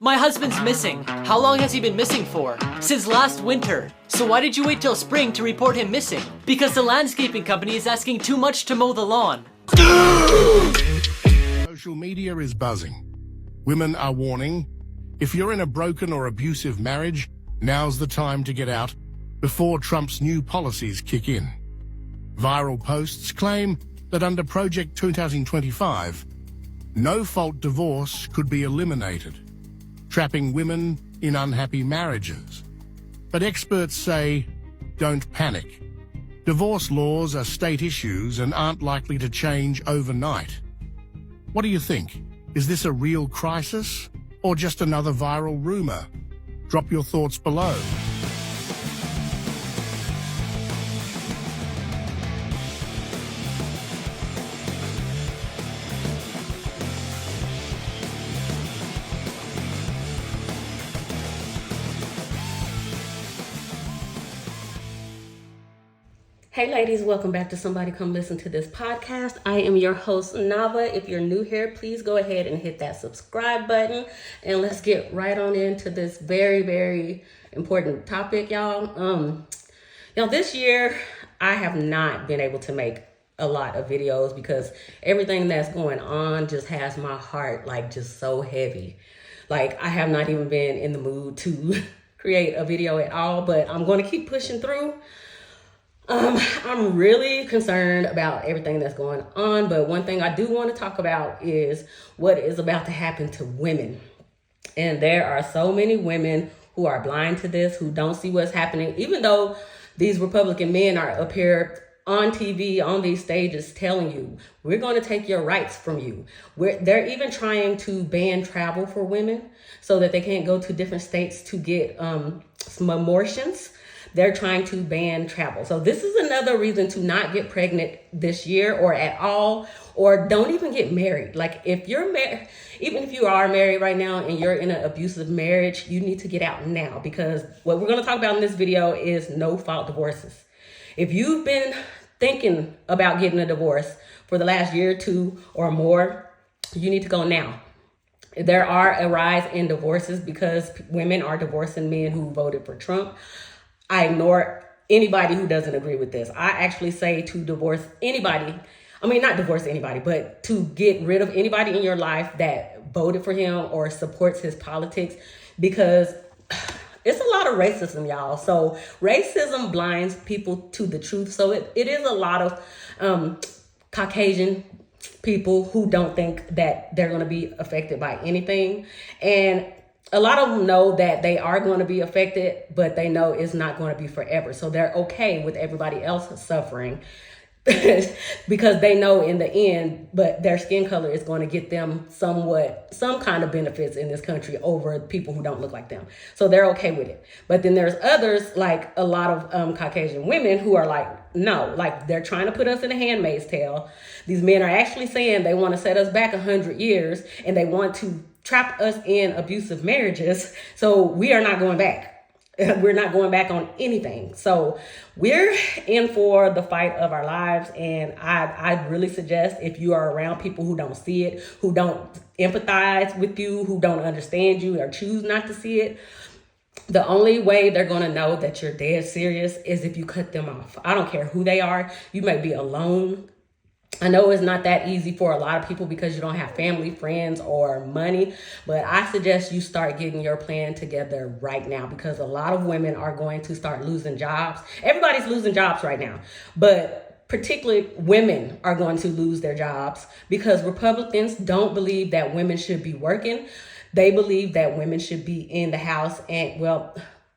My husband's missing. How long has he been missing for? Since last winter. So why did you wait till spring to report him missing? Because the landscaping company is asking too much to mow the lawn. Social media is buzzing. Women are warning, if you're in a broken or abusive marriage, now's the time to get out before Trump's new policies kick in. Viral posts claim that under Project 2025, no-fault divorce could be eliminated, trapping women in unhappy marriages. But experts say, don't panic. Divorce laws are state issues and aren't likely to change overnight. What do you think? Is this a real crisis or just another viral rumor? Drop your thoughts below. Hey ladies, welcome back to Somebody Come Listen to This podcast. I am your host, Nava. If you're new here, please go ahead and hit that subscribe button. And let's get right on into this very, very important topic, y'all. This year, I have not been able to make a lot of videos because everything that's going on just has my heart just so heavy. I have not even been in the mood to create a video at all, but I'm going to keep pushing through. I'm really concerned about everything that's going on, but one thing I do want to talk about is what is about to happen to women. And there are so many women who are blind to this, who don't see what's happening, even though these Republican men are up here on TV, on these stages, telling you, we're going to take your rights from you. They're even trying to ban travel for women so that they can't go to different states to get some abortions. They're trying to ban travel. So this is another reason to not get pregnant this year or at all, or don't even get married. If you're married, even if you are married right now and you're in an abusive marriage, you need to get out now, because what we're going to talk about in this video is no-fault divorces. If you've been thinking about getting a divorce for the last year or two or more, you need to go now. There are a rise in divorces because women are divorcing men who voted for Trump. I ignore anybody who doesn't agree with this. I actually say to divorce anybody. I mean, not divorce anybody, but to get rid of anybody in your life that voted for him or supports his politics, because it's a lot of racism, y'all. So racism blinds people to the truth. So it is a lot of Caucasian people who don't think that they're going to be affected by anything. And a lot of them know that they are going to be affected, but they know it's not going to be forever. So they're okay with everybody else suffering because they know in the end, but their skin color is going to get them some kind of benefits in this country over people who don't look like them. So they're okay with it. But then there's others, like a lot of Caucasian women, who are no, they're trying to put us in a handmaid's tale. These men are actually saying they want to set us back 100 years and they want to trap us in abusive marriages. So we are not going back. We're not going back on anything. So we're in for the fight of our lives. And I really suggest, if you are around people who don't see it, who don't empathize with you, who don't understand you or choose not to see it, the only way they're going to know that you're dead serious is if you cut them off. I don't care who they are. You may be alone. I know it's not that easy for a lot of people because you don't have family, friends, or money, but I suggest you start getting your plan together right now, because a lot of women are going to start losing jobs. Everybody's losing jobs right now, but particularly women are going to lose their jobs because Republicans don't believe that women should be working. They believe that women should be in the house, and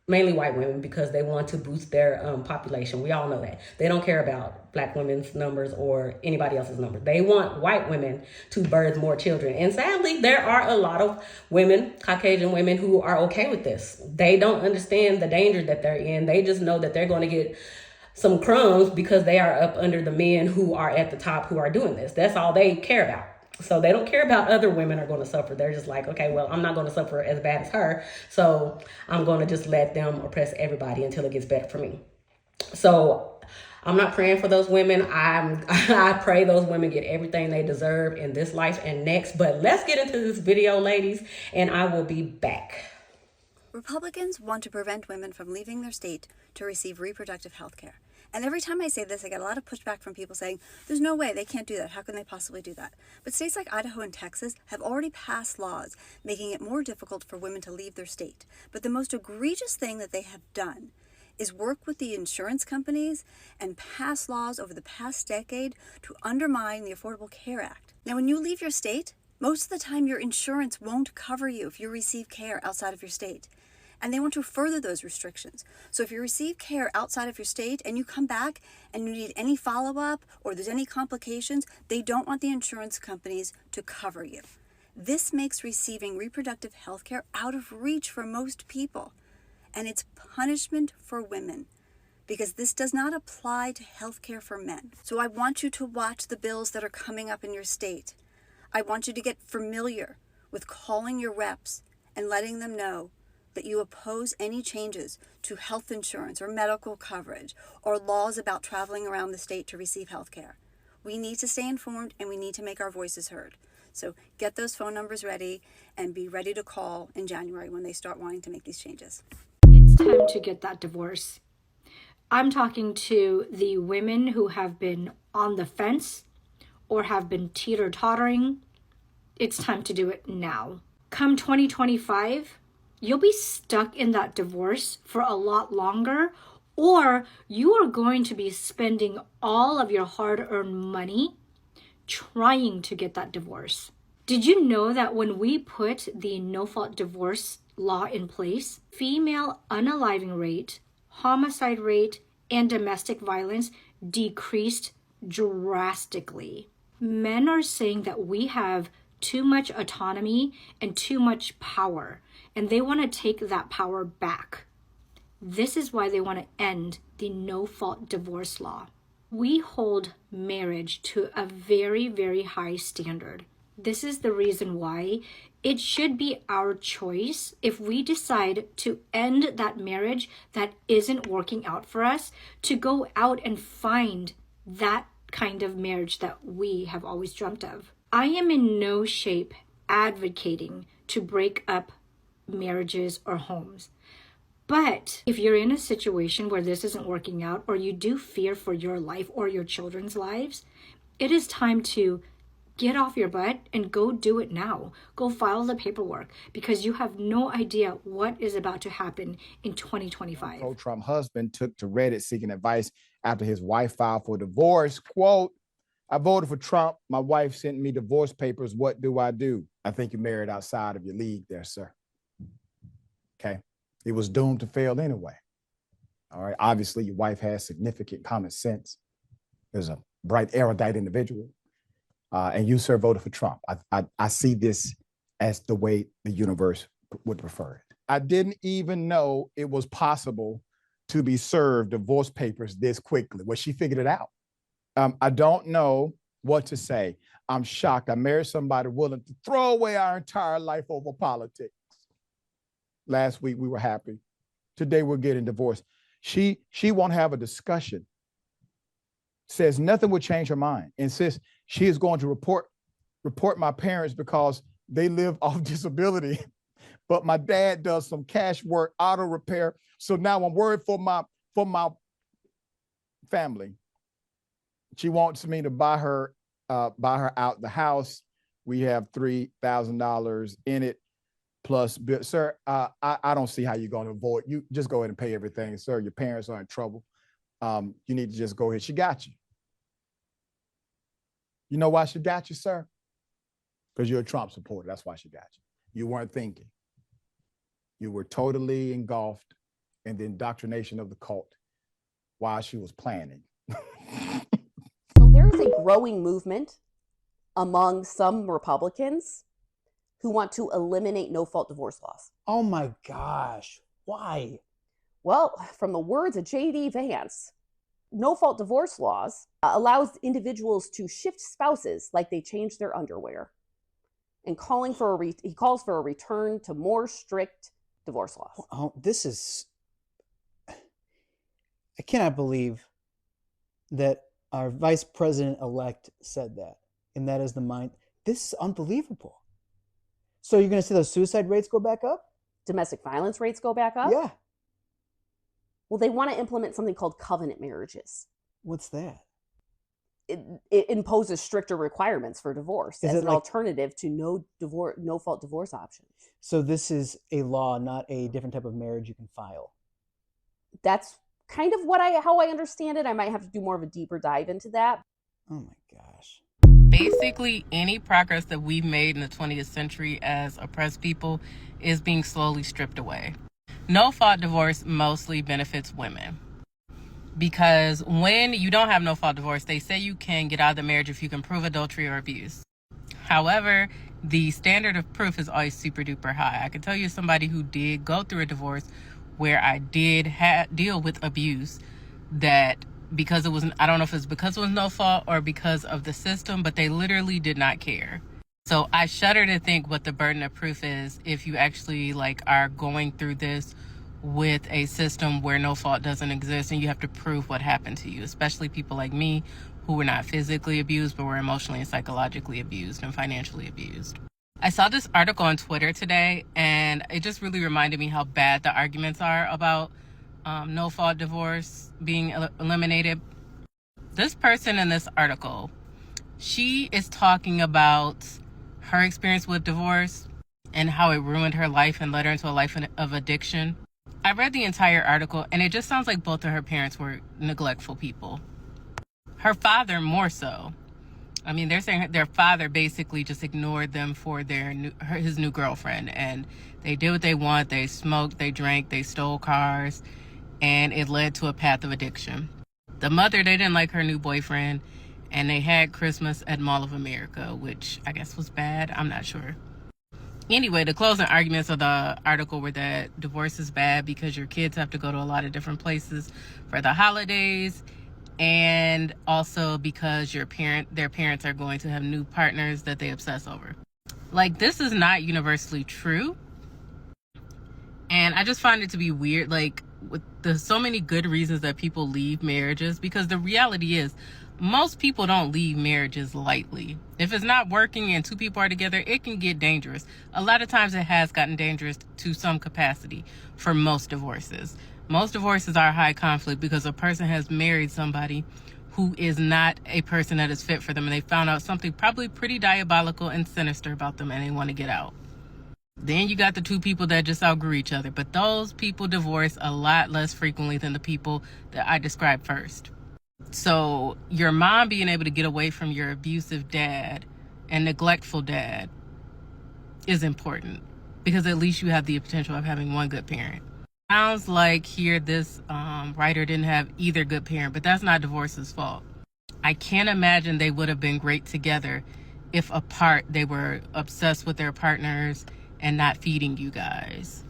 mainly white women, because they want to boost their population. We all know that. They don't care about black women's numbers or anybody else's numbers. They want white women to birth more children. And sadly, there are a lot of women, Caucasian women, who are okay with this. They don't understand the danger that they're in. They just know that they're going to get some crumbs because they are up under the men who are at the top who are doing this. That's all they care about. So they don't care about other women are going to suffer. They're just like, okay, well, I'm not going to suffer as bad as her. So I'm going to just let them oppress everybody until it gets better for me. So I'm not praying for those women. I pray those women get everything they deserve in this life and next. But let's get into this video, ladies, and I will be back. Republicans want to prevent women from leaving their state to receive reproductive health care. And every time I say this, I get a lot of pushback from people saying, there's no way, they can't do that. How can they possibly do that? But states like Idaho and Texas have already passed laws making it more difficult for women to leave their state. But the most egregious thing that they have done is work with the insurance companies and pass laws over the past decade to undermine the Affordable Care Act. Now, when you leave your state, most of the time your insurance won't cover you if you receive care outside of your state. And they want to further those restrictions. So if you receive care outside of your state and you come back and you need any follow-up or there's any complications, they don't want the insurance companies to cover you. This makes receiving reproductive health care out of reach for most people. And it's punishment for women because this does not apply to health care for men. So I want you to watch the bills that are coming up in your state. I want you to get familiar with calling your reps and letting them know that you oppose any changes to health insurance or medical coverage or laws about traveling around the state to receive health care. We need to stay informed and we need to make our voices heard. So get those phone numbers ready and be ready to call in January when they start wanting to make these changes. It's time to get that divorce. I'm talking to the women who have been on the fence or have been teeter-tottering. It's time to do it now. Come 2025, you'll be stuck in that divorce for a lot longer, or you are going to be spending all of your hard-earned money trying to get that divorce. Did you know that when we put the no-fault divorce law in place, female unaliving rate, homicide rate, and domestic violence decreased drastically? Men are saying that we have too much autonomy and too much power, and they want to take that power back. This is why they want to end the no-fault divorce law. We hold marriage to a very, very high standard. This is the reason why it should be our choice if we decide to end that marriage that isn't working out for us, to go out and find that kind of marriage that we have always dreamt of. I am in no shape advocating to break up marriages or homes. But if you're in a situation where this isn't working out, or you do fear for your life or your children's lives, it is time to get off your butt and go do it now. Go file the paperwork, because you have no idea what is about to happen in 2025. Pro-Trump husband took to Reddit seeking advice after his wife filed for divorce. Quote, "I voted for Trump. My wife sent me divorce papers. What do I do?" I think you married outside of your league there, sir. Okay. It was doomed to fail anyway. All right. Obviously, your wife has significant common sense. There's a bright, erudite individual. And you, sir, voted for Trump. I see this as the way the universe would prefer it. I didn't even know it was possible to be served divorce papers this quickly. Well, she figured it out. I don't know what to say. I'm shocked. I married somebody willing to throw away our entire life over politics. Last week, we were happy. Today, we're getting divorced. She won't have a discussion. Says nothing would change her mind. Insists she is going to report my parents because they live off disability. But my dad does some cash work, auto repair. So now I'm worried for my family. She wants me to buy her out the house. We have $3,000 in it. Plus, sir, I don't see how you're going to avoid. You just go ahead and pay everything, sir. Your parents are in trouble. You need to just go ahead. She got you. You know why she got you, sir? Because you're a Trump supporter. That's why she got you. You weren't thinking. You were totally engulfed in the indoctrination of the cult while she was planning. So there is a growing movement among some Republicans who want to eliminate no-fault divorce laws. Oh my gosh, why? Well, from the words of J.D. Vance, no-fault divorce laws allows individuals to shift spouses like they change their underwear, and he calls for a return to more strict divorce laws. Oh, this is, I cannot believe that our vice president-elect said that, and that is the mind. This is unbelievable. So you're going to see those suicide rates go back up? Domestic violence rates go back up? Yeah. Well, they want to implement something called covenant marriages. What's that? It imposes stricter requirements for divorce as an like, alternative to no fault divorce option. So this is a law, not a different type of marriage you can file. That's kind of how I understand it. I might have to do more of a deeper dive into that. Oh my gosh. Basically, any progress that we've made in the 20th century as oppressed people is being slowly stripped away. No-fault divorce mostly benefits women. Because when you don't have no-fault divorce, they say you can get out of the marriage if you can prove adultery or abuse. However, the standard of proof is always super duper high. I can tell you somebody who did go through a divorce where I did deal with abuse, that because it was, I don't know if it's because it was no fault or because of the system, but they literally did not care. So I shudder to think what the burden of proof is if you actually are going through this with a system where no fault doesn't exist and you have to prove what happened to you, especially people like me who were not physically abused but were emotionally and psychologically abused and financially abused. I saw this article on Twitter today and it just really reminded me how bad the arguments are about no fault divorce being eliminated. This person in this article, she is talking about her experience with divorce and how it ruined her life and led her into a life of addiction. I read the entire article and it just sounds like both of her parents were neglectful people. Her father more so. I mean, they're saying their father basically just ignored them for his new girlfriend, and they did what they want. They smoked, they drank, they stole cars, and it led to a path of addiction. The mother, they didn't like her new boyfriend, and they had Christmas at Mall of America, which I guess was bad. I'm not sure. Anyway, the closing arguments of the article were that divorce is bad because your kids have to go to a lot of different places for the holidays, and also because their parents are going to have new partners that they obsess over. This is not universally true. And I just find it to be weird, with so many good reasons that people leave marriages, because the reality is most people don't leave marriages lightly. If it's not working and two people are together, it can get dangerous. A lot of times it has gotten dangerous to some capacity for most divorces. Most divorces are high conflict because a person has married somebody who is not a person that is fit for them, and they found out something probably pretty diabolical and sinister about them, and they want to get out. Then you got the two people that just outgrew each other, but those people divorce a lot less frequently than the people that I described first. So your mom being able to get away from your abusive dad and neglectful dad is important, because at least you have the potential of having one good parent. Sounds like here this writer didn't have either good parent, but that's not divorce's fault. I can't imagine they would have been great together if apart they were obsessed with their partners and not feeding you guys.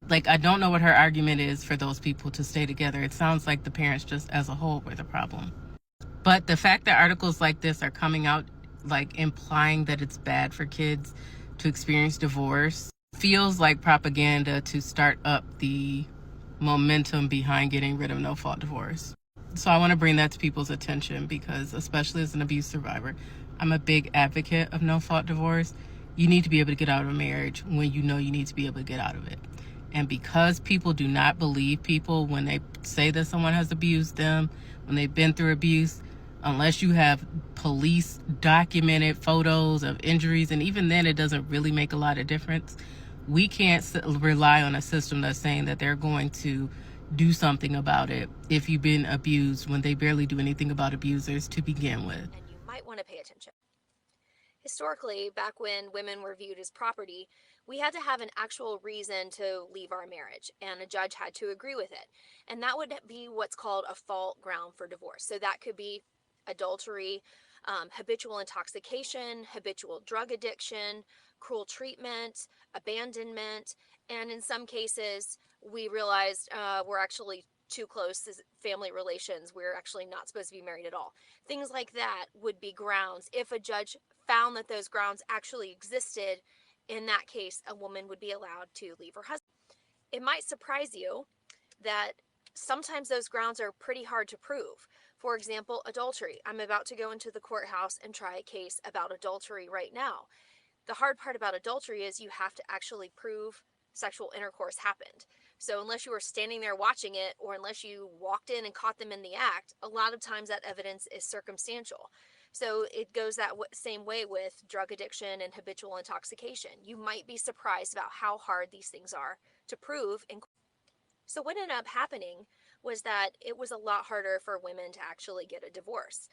I don't know what her argument is for those people to stay together. It sounds like the parents just as a whole were the problem. But the fact that articles like this are coming out implying that it's bad for kids to experience divorce feels like propaganda to start up the momentum behind getting rid of no-fault divorce. So I want to bring that to people's attention, because especially as an abuse survivor, I'm a big advocate of no-fault divorce. You need to be able to get out of a marriage when you know you need to be able to get out of it. And because people do not believe people when they say that someone has abused them, when they've been through abuse, unless you have police documented photos of injuries, and even then it doesn't really make a lot of difference. We can't rely on a system that's saying that they're going to do something about it if you've been abused when they barely do anything about abusers to begin with. And you might want to pay attention. Historically, back when women were viewed as property, we had to have an actual reason to leave our marriage, and a judge had to agree with it. And that would be what's called a fault ground for divorce. So that could be adultery, habitual intoxication, habitual drug addiction, cruel treatment, abandonment, and in some cases, we realized we're actually too close as family relations. We're actually not supposed to be married at all. Things like that would be grounds. If a judge found that those grounds actually existed, in that case, a woman would be allowed to leave her husband. It might surprise you that sometimes those grounds are pretty hard to prove. For example, adultery. I'm about to go into the courthouse and try a case about adultery right now. The hard part about adultery is you have to actually prove sexual intercourse happened. So unless you were standing there watching it, or unless you walked in and caught them in the act, a lot of times that evidence is circumstantial. So it goes that same way with drug addiction and habitual intoxication. You might be surprised about how hard these things are to prove. So what ended up happening was that it was a lot harder for women to actually get a divorce.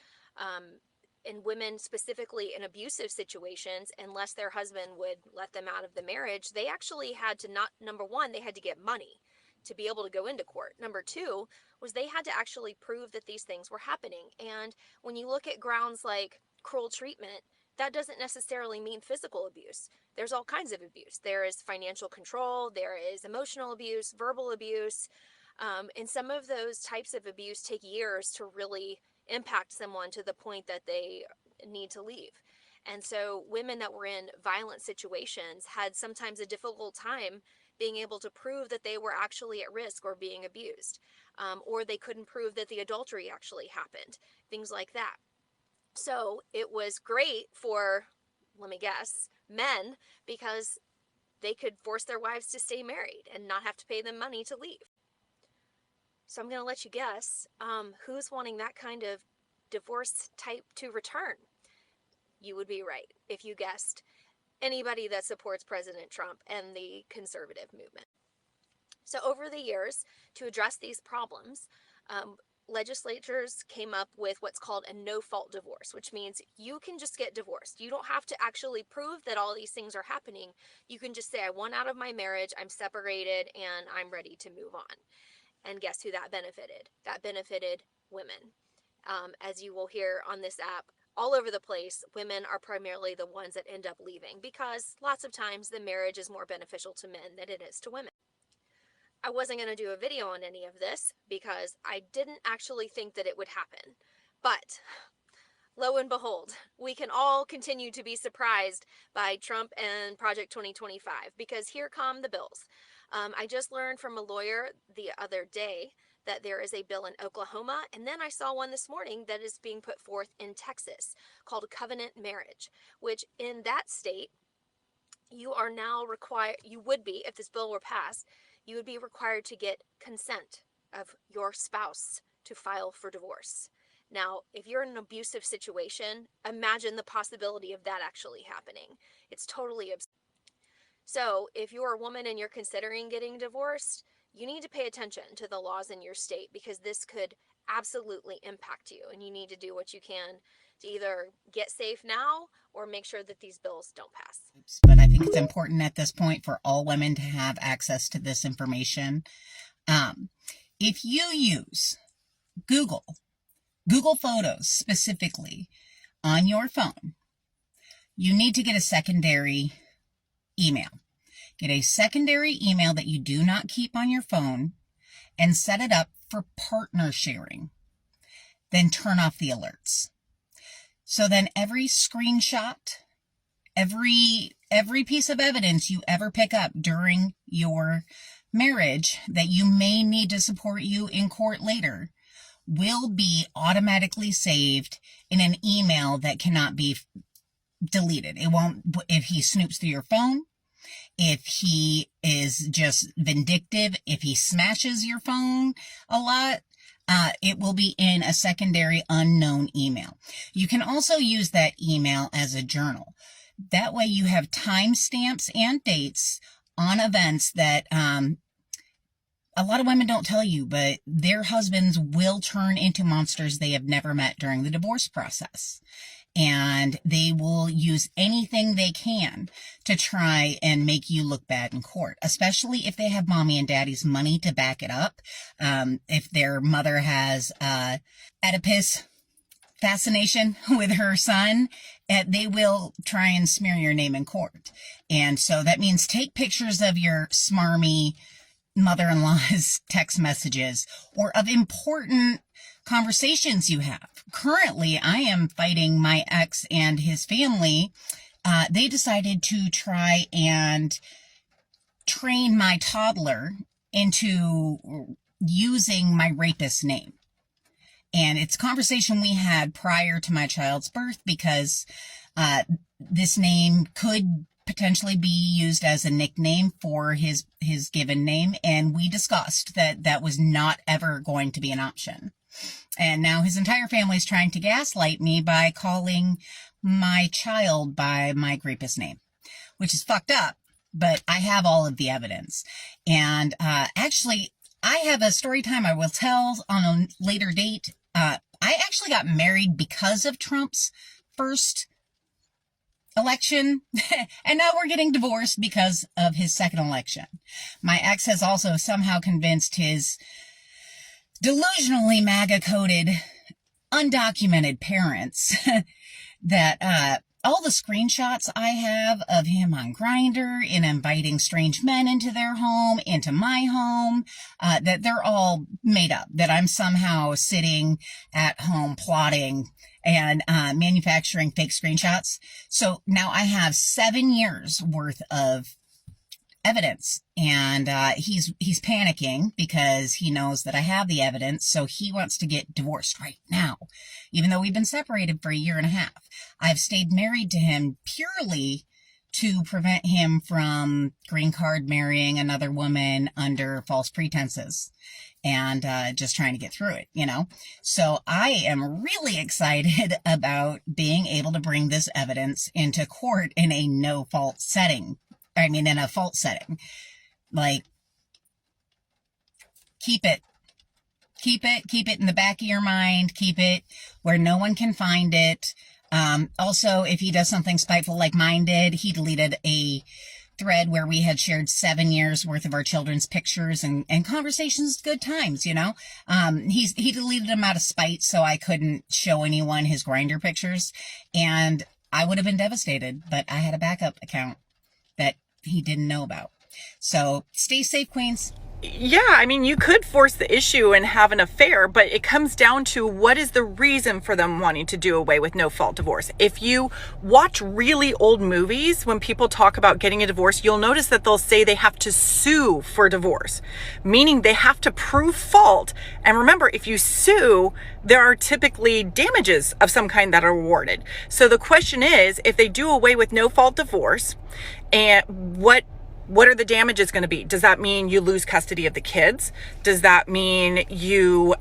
And women, specifically in abusive situations, unless their husband would let them out of the marriage, they actually had to number one, they had to get money to be able to go into court. Number two was they had to actually prove that these things were happening. And when you look at grounds like cruel treatment, that doesn't necessarily mean physical abuse. There's all kinds of abuse. There is financial control, there is emotional abuse, verbal abuse, and some of those types of abuse take years to really impact someone to the point that they need to leave. And so women that were in violent situations had sometimes a difficult time being able to prove that they were actually at risk or being abused, or they couldn't prove that the adultery actually happened, things like that. So it was great for, let me guess, men, because they could force their wives to stay married and not have to pay them money to leave. So I'm going to let you guess who's wanting that kind of divorce type to return. You would be right if you guessed anybody that supports President Trump and the conservative movement. So over the years, to address these problems, legislatures came up with what's called a no-fault divorce, which means you can just get divorced. You don't have to actually prove that all these things are happening. You can just say, I want out of my marriage, I'm separated, and I'm ready to move on. And guess who that benefited? That benefited women. As you will hear on this app, all over the place, women are primarily the ones that end up leaving because lots of times the marriage is more beneficial to men than it is to women. I wasn't going to do a video on any of this because I didn't actually think that it would happen. But lo and behold, we can all continue to be surprised by Trump and Project 2025 because here come the bills. I just learned from a lawyer the other day that there is a bill in Oklahoma, and then I saw one this morning that is being put forth in Texas called covenant marriage, which in that state, you are now required, you would be, if this bill were passed, you would be required to get consent of your spouse to file for divorce. Now, if you're in an abusive situation, imagine the possibility of that actually happening. It's totally absurd. So if you're a woman and you're considering getting divorced, you need to pay attention to the laws in your state because this could absolutely impact you, and you need to do what you can to either get safe now or make sure that these bills don't pass. But I think it's important at this point for all women to have access to this information. If you use Google Photos specifically on your phone, you need to get a secondary email. Get a secondary email that you do not keep on your phone and set it up for partner sharing. Then turn off the alerts. So then every screenshot, every piece of evidence you ever pick up during your marriage that you may need to support you in court later will be automatically saved in an email that cannot be deleted. It won't, if he snoops through your phone, if he is just vindictive, if he smashes your phone a lot, it will be in a secondary unknown email. You can also use that email as a journal. That way you have timestamps and dates on events that a lot of women don't tell you, but their husbands will turn into monsters they have never met during the divorce process. And they will use anything they can to try and make you look bad in court, especially if they have mommy and daddy's money to back it up. If their mother has Oedipus fascination with her son, they will try and smear your name in court. And so that means take pictures of your smarmy mother-in-law's text messages or of important conversations you have. Currently, I am fighting my ex and his family. They decided to try and train my toddler into using my rapist name. And it's a conversation we had prior to my child's birth because this name could potentially be used as a nickname for his given name. And we discussed that that was not ever going to be an option. And now his entire family is trying to gaslight me by calling my child by my rapist name, which is fucked up, but I have all of the evidence. And actually, I have a story time I will tell on a later date. I actually got married because of Trump's first election, and now we're getting divorced because of his second election. My ex has also somehow convinced his delusionally MAGA-coded, undocumented parents that all the screenshots I have of him on Grindr and inviting strange men into their home, into my home, that they're all made up, that I'm somehow sitting at home plotting and manufacturing fake screenshots. So now I have 7 years worth of evidence, and he's panicking because he knows that I have the evidence, so he wants to get divorced right now, even though we've been separated for 1.5 years. I've stayed married to him purely to prevent him from green card marrying another woman under false pretenses and just trying to get through it, you know? So I am really excited about being able to bring this evidence into court in a no-fault setting. I mean, in a fault setting. Like, keep it in the back of your mind, keep it where no one can find it. Also, if he does something spiteful like mine did, he deleted a thread where we had shared 7 years worth of our children's pictures and conversations, good times, you know. He deleted them out of spite, so I couldn't show anyone his Grindr pictures, and I would have been devastated, but I had a backup account that he didn't know about. So stay safe, Queens. Yeah, I mean, you could force the issue and have an affair, but it comes down to what is the reason for them wanting to do away with no-fault divorce. If you watch really old movies, when people talk about getting a divorce, you'll notice that they'll say they have to sue for divorce, meaning they have to prove fault. And remember, if you sue, there are typically damages of some kind that are awarded. So the question is, if they do away with no-fault divorce, and what are the damages going to be? Does that mean you lose custody of the kids? Does that mean you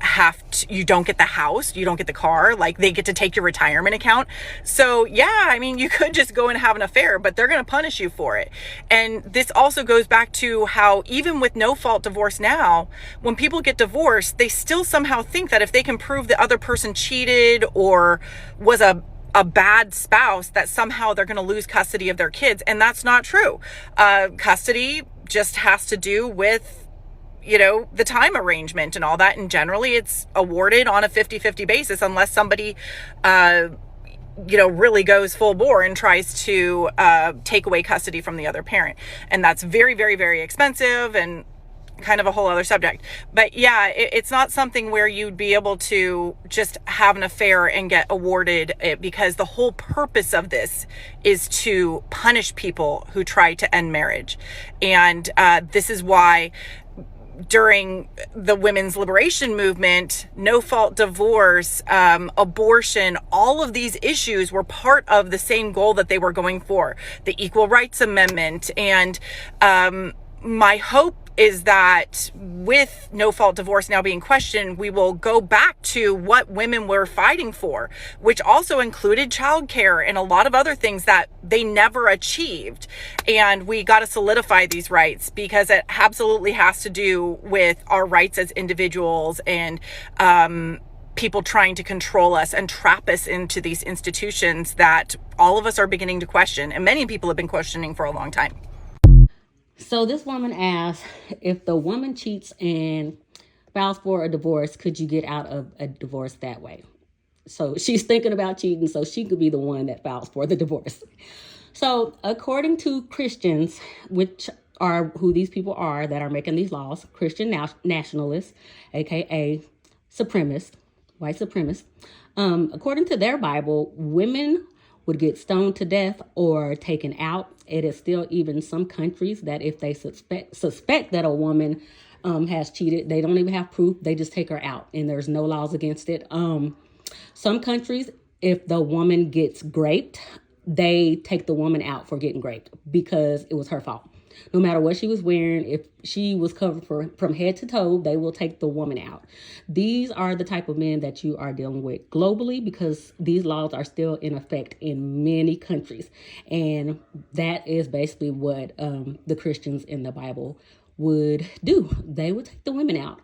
don't get the house, you don't get the car, like they get to take your retirement account? So yeah, I mean, you could just go and have an affair, but they're going to punish you for it. And this also goes back to how even with no fault divorce now, when people get divorced, they still somehow think that if they can prove the other person cheated or was a bad spouse, that somehow they're going to lose custody of their kids. And that's not true. Custody just has to do with, you know, the time arrangement and all that. And generally it's awarded on a 50-50 basis unless somebody, really goes full bore and tries to take away custody from the other parent. And that's very, very, very expensive and kind of a whole other subject. But yeah, it's not something where you'd be able to just have an affair and get awarded it, because the whole purpose of this is to punish people who try to end marriage. And this is why during the women's liberation movement, no-fault divorce, abortion, all of these issues were part of the same goal that they were going for, the Equal Rights Amendment. And my hope is that with no-fault divorce now being questioned, we will go back to what women were fighting for, which also included childcare and a lot of other things that they never achieved. And we got to solidify these rights, because it absolutely has to do with our rights as individuals and people trying to control us and trap us into these institutions that all of us are beginning to question, and many people have been questioning for a long time. So this woman asked, if the woman cheats and files for a divorce, could you get out of a divorce that way? So she's thinking about cheating, so she could be the one that files for the divorce. So according to Christians, which are who these people are that are making these laws, Christian nationalists, aka supremacists, white supremacists, according to their Bible, women would get stoned to death or taken out. It is still even some countries that if they suspect that a woman has cheated. They don't even have proof. They just take her out, and there's no laws against it. Some countries, if the woman gets raped, they take the woman out for getting raped because it was her fault. No matter what she was wearing, if she was covered from head to toe, they will take the woman out. These are the type of men that you are dealing with globally, because these laws are still in effect in many countries. And that is basically what the Christians in the Bible would do. They would take the women out.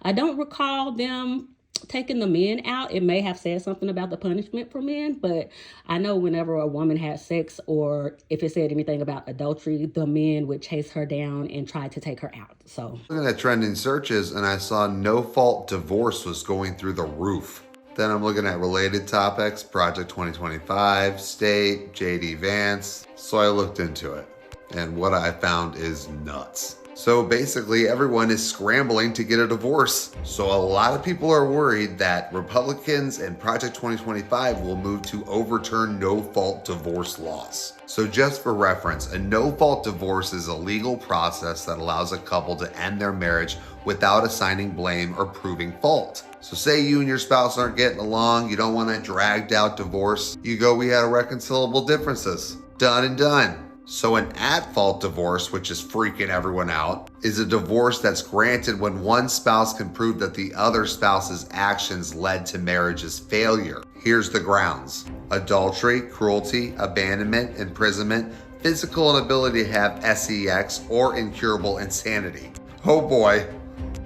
I don't recall them taking the men out. It may have said something about the punishment for men, but I know whenever a woman had sex, or if it said anything about adultery, the men would chase her down and try to take her out. So looking at trending searches, and I saw no fault divorce was going through the roof. Then I'm looking at related topics, Project 2025, State, JD Vance. So I looked into it, and what I found is nuts. So basically everyone is scrambling to get a divorce. So a lot of people are worried that Republicans and Project 2025 will move to overturn no-fault divorce laws. So just for reference, a no-fault divorce is a legal process that allows a couple to end their marriage without assigning blame or proving fault. So say you and your spouse aren't getting along, you don't want a dragged out divorce, you go, we had irreconcilable differences. Done and done. So an at-fault divorce, which is freaking everyone out, is a divorce that's granted when one spouse can prove that the other spouse's actions led to marriage's failure. Here's the grounds: adultery, cruelty, abandonment, imprisonment, physical inability to have sex, or incurable insanity. Oh boy.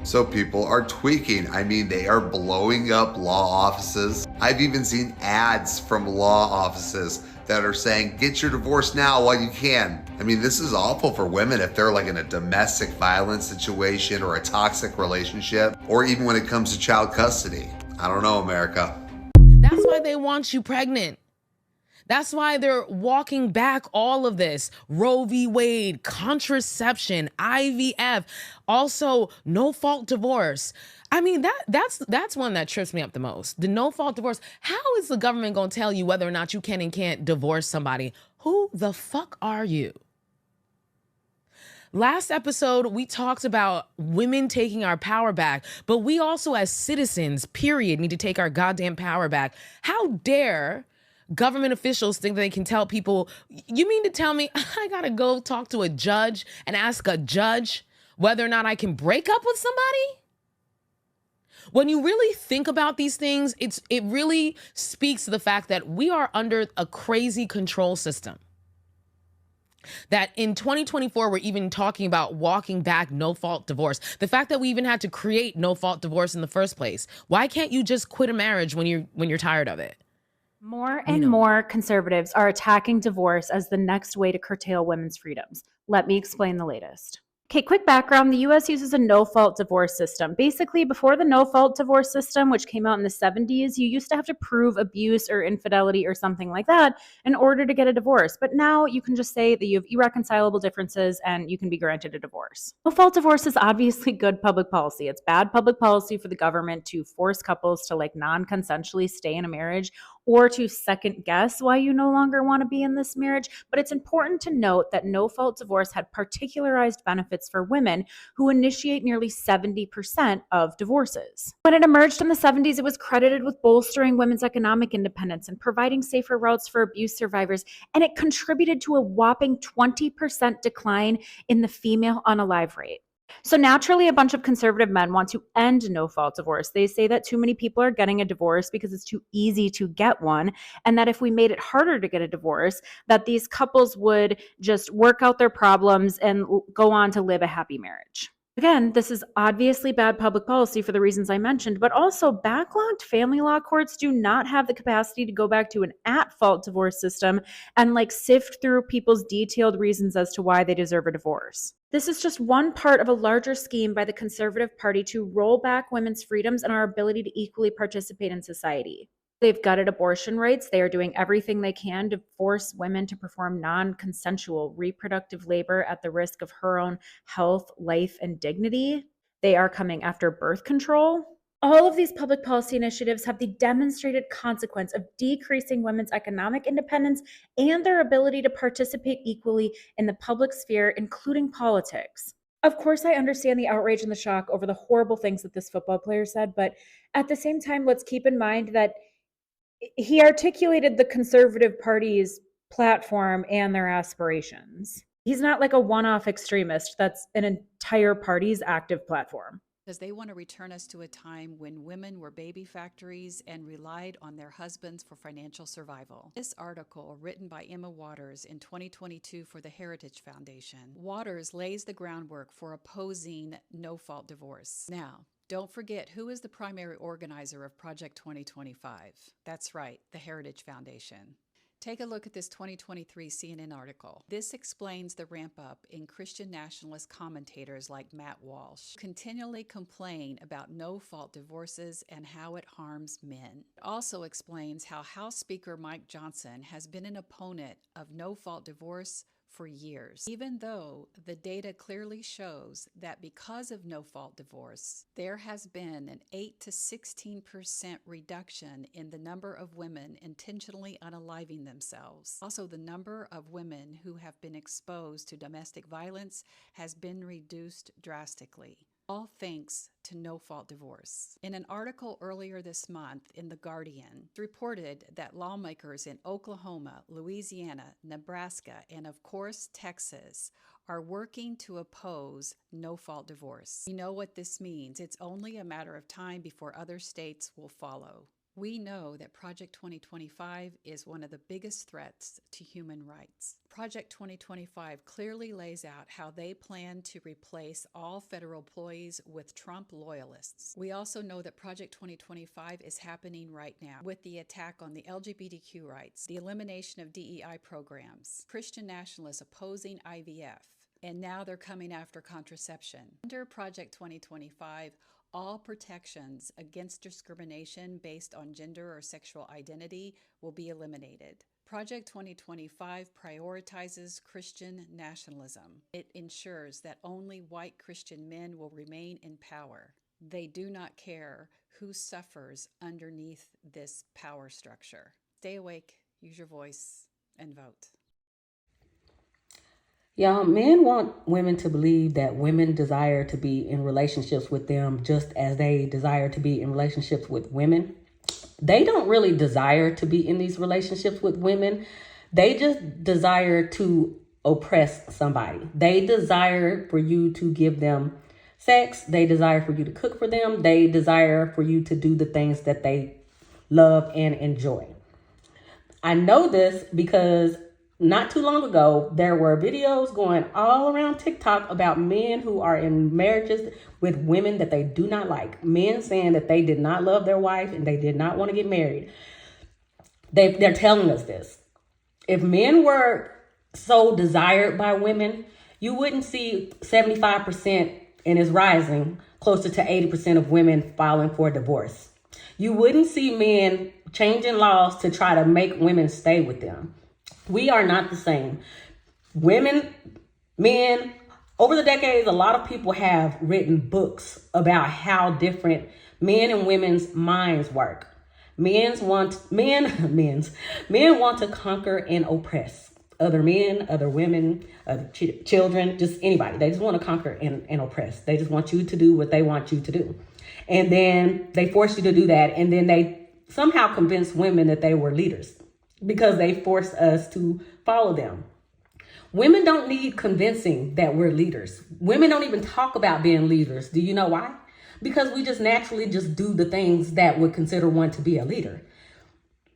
So people are tweaking. I mean, they are blowing up law offices. I've even seen ads from law offices that are saying, get your divorce now while you can. I mean, this is awful for women if they're like in a domestic violence situation or a toxic relationship, or even when it comes to child custody. I don't know, America. That's why they want you pregnant. That's why they're walking back all of this. Roe v. Wade, contraception, IVF, also no-fault divorce. I mean, that's one that trips me up the most. The no-fault divorce. How is the government going to tell you whether or not you can and can't divorce somebody? Who the fuck are you? Last episode, we talked about women taking our power back, but we also as citizens, period, need to take our goddamn power back. How dare government officials think they can tell people, you mean to tell me I gotta go talk to a judge and ask a judge whether or not I can break up with somebody? When you really think about these things, it really speaks to the fact that we are under a crazy control system. That in 2024, we're even talking about walking back no-fault divorce. The fact that we even had to create no-fault divorce in the first place. Why can't you just quit a marriage when you're tired of it? More and more conservatives are attacking divorce as the next way to curtail women's freedoms. Let me explain the latest. Okay, quick background. The U.S. uses a no-fault divorce system. Basically, before the no-fault divorce system, which came out in the 70s, you used to have to prove abuse or infidelity or something like that in order to get a divorce. But now you can just say that you have irreconcilable differences and you can be granted a divorce. No-fault divorce is obviously good public policy. It's bad public policy for the government to force couples to non-consensually stay in a marriage or to second guess why you no longer want to be in this marriage. But it's important to note that no-fault divorce had particularized benefits for women who initiate nearly 70% of divorces. When it emerged in the 70s, it was credited with bolstering women's economic independence and providing safer routes for abuse survivors, and it contributed to a whopping 20% decline in the female unalive rate. So naturally, a bunch of conservative men want to end no-fault divorce. They say that too many people are getting a divorce because it's too easy to get one, and that if we made it harder to get a divorce, that these couples would just work out their problems and go on to live a happy marriage. Again, this is obviously bad public policy for the reasons I mentioned, but also backlogged family law courts do not have the capacity to go back to an at-fault divorce system and sift through people's detailed reasons as to why they deserve a divorce. This is just one part of a larger scheme by the Conservative Party to roll back women's freedoms and our ability to equally participate in society. They've gutted abortion rights. They are doing everything they can to force women to perform non-consensual reproductive labor at the risk of her own health, life, and dignity. They are coming after birth control. All of these public policy initiatives have the demonstrated consequence of decreasing women's economic independence and their ability to participate equally in the public sphere, including politics. Of course, I understand the outrage and the shock over the horrible things that this football player said, but at the same time, let's keep in mind that he articulated the Conservative Party's platform and their aspirations. He's not like a one-off extremist. That's an entire party's active platform. Because they want to return us to a time when women were baby factories and relied on their husbands for financial survival. This article, written by Emma Waters in 2022 for the Heritage Foundation, Waters lays the groundwork for opposing no-fault divorce. Now, don't forget who is the primary organizer of Project 2025. That's right, the Heritage Foundation. Take a look at this 2023 CNN article. This explains the ramp up in Christian nationalist commentators like Matt Walsh, who continually complain about no-fault divorces and how it harms men. It also explains how House Speaker Mike Johnson has been an opponent of no-fault divorce for years, even though the data clearly shows that because of no-fault divorce, there has been an 8 to 16% reduction in the number of women intentionally unaliving themselves. Also, the number of women who have been exposed to domestic violence has been reduced drastically. All thanks to no-fault divorce. In an article earlier this month in The Guardian, it's reported that lawmakers in Oklahoma, Louisiana, Nebraska, and of course Texas are working to oppose no-fault divorce. You know what this means. It's only a matter of time before other states will follow. We know that Project 2025 is one of the biggest threats to human rights. Project 2025 clearly lays out how they plan to replace all federal employees with Trump loyalists. We also know that Project 2025 is happening right now with the attack on the LGBTQ rights, the elimination of DEI programs, Christian nationalists opposing IVF, and now they're coming after contraception. Under Project 2025, all protections against discrimination based on gender or sexual identity will be eliminated. Project 2025 prioritizes Christian nationalism. It ensures that only white Christian men will remain in power. They do not care who suffers underneath this power structure. Stay awake, use your voice, and vote. Y'all, men want women to believe that women desire to be in relationships with them just as they desire to be in relationships with women. They don't really desire to be in these relationships with women. They just desire to oppress somebody. They desire for you to give them sex. They desire for you to cook for them. They desire for you to do the things that they love and enjoy. I know this because not too long ago, there were videos going all around TikTok about men who are in marriages with women that they do not like. Men saying that they did not love their wife and they did not want to get married. They're telling us this. If men were so desired by women, you wouldn't see 75%, and it's rising, closer to 80% of women filing for divorce. You wouldn't see men changing laws to try to make women stay with them. We are not the same. Women, men, over the decades, a lot of people have written books about how different men and women's minds work. Men want to conquer and oppress other men, other women, other children, just anybody. They just want to conquer and oppress. They just want you to do what they want you to do. And then they force you to do that. And then they somehow convince women that they were leaders, because they force us to follow them. Women don't need convincing that we're leaders. Women don't even talk about being leaders. Do you know why? Because we just naturally just do the things that would consider one to be a leader.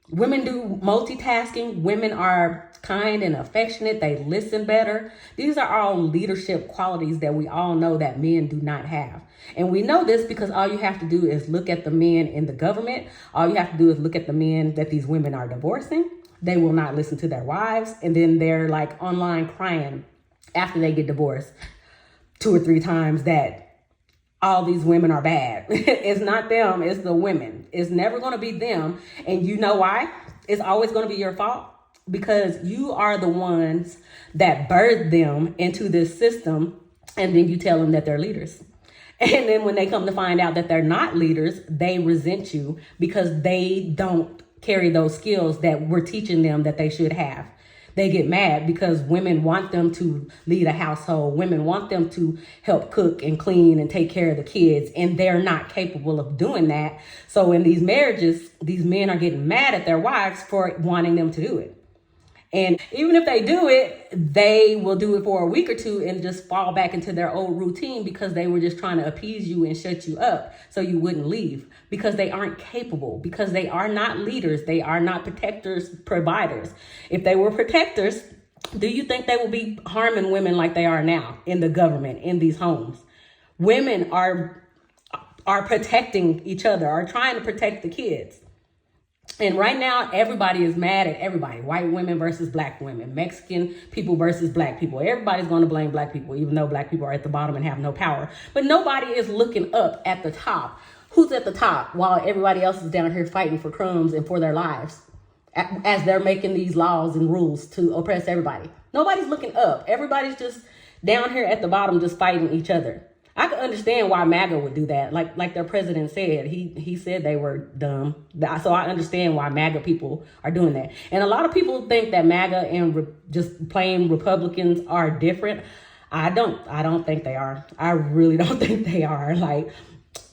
Women do multitasking. Women are kind and affectionate. They listen better. These are all leadership qualities that we all know that men do not have. And we know this because all you have to do is look at the men in the government. All you have to do is look at the men that these women are divorcing. They will not listen to their wives. And then they're like online crying after they get divorced 2 or 3 times that all these women are bad. It's not them, it's the women. It's never going to be them. And you know why? It's always going to be your fault, because you are the ones that birthed them into this system, and then you tell them that they're leaders. And then when they come to find out that they're not leaders, they resent you because they don't carry those skills that we're teaching them that they should have. they get mad because women want them to lead a household. Women want them to help cook and clean and take care of the kids, and they're not capable of doing that. So in these marriages, these men are getting mad at their wives for wanting them to do it. And even if they do it, they will do it for a week or two and just fall back into their old routine because they were just trying to appease you and shut you up so you wouldn't leave, because they aren't capable, because they are not leaders. They are not protectors, providers. If they were protectors, do you think they will be harming women like they are now in the government, in these homes? Women are protecting each other, are trying to protect the kids. And right now, everybody is mad at everybody. White women versus black women, Mexican people versus black people. Everybody's going to blame black people, even though black people are at the bottom and have no power. But nobody is looking up at the top. Who's at the top while everybody else is down here fighting for crumbs and for their lives as they're making these laws and rules to oppress everybody? Nobody's looking up. Everybody's just down here at the bottom just fighting each other. I can understand why MAGA would do that. Like their president said, he said they were dumb. So I understand why MAGA people are doing that. And a lot of people think that MAGA and just plain Republicans are different. I don't think they are. I really don't think they are.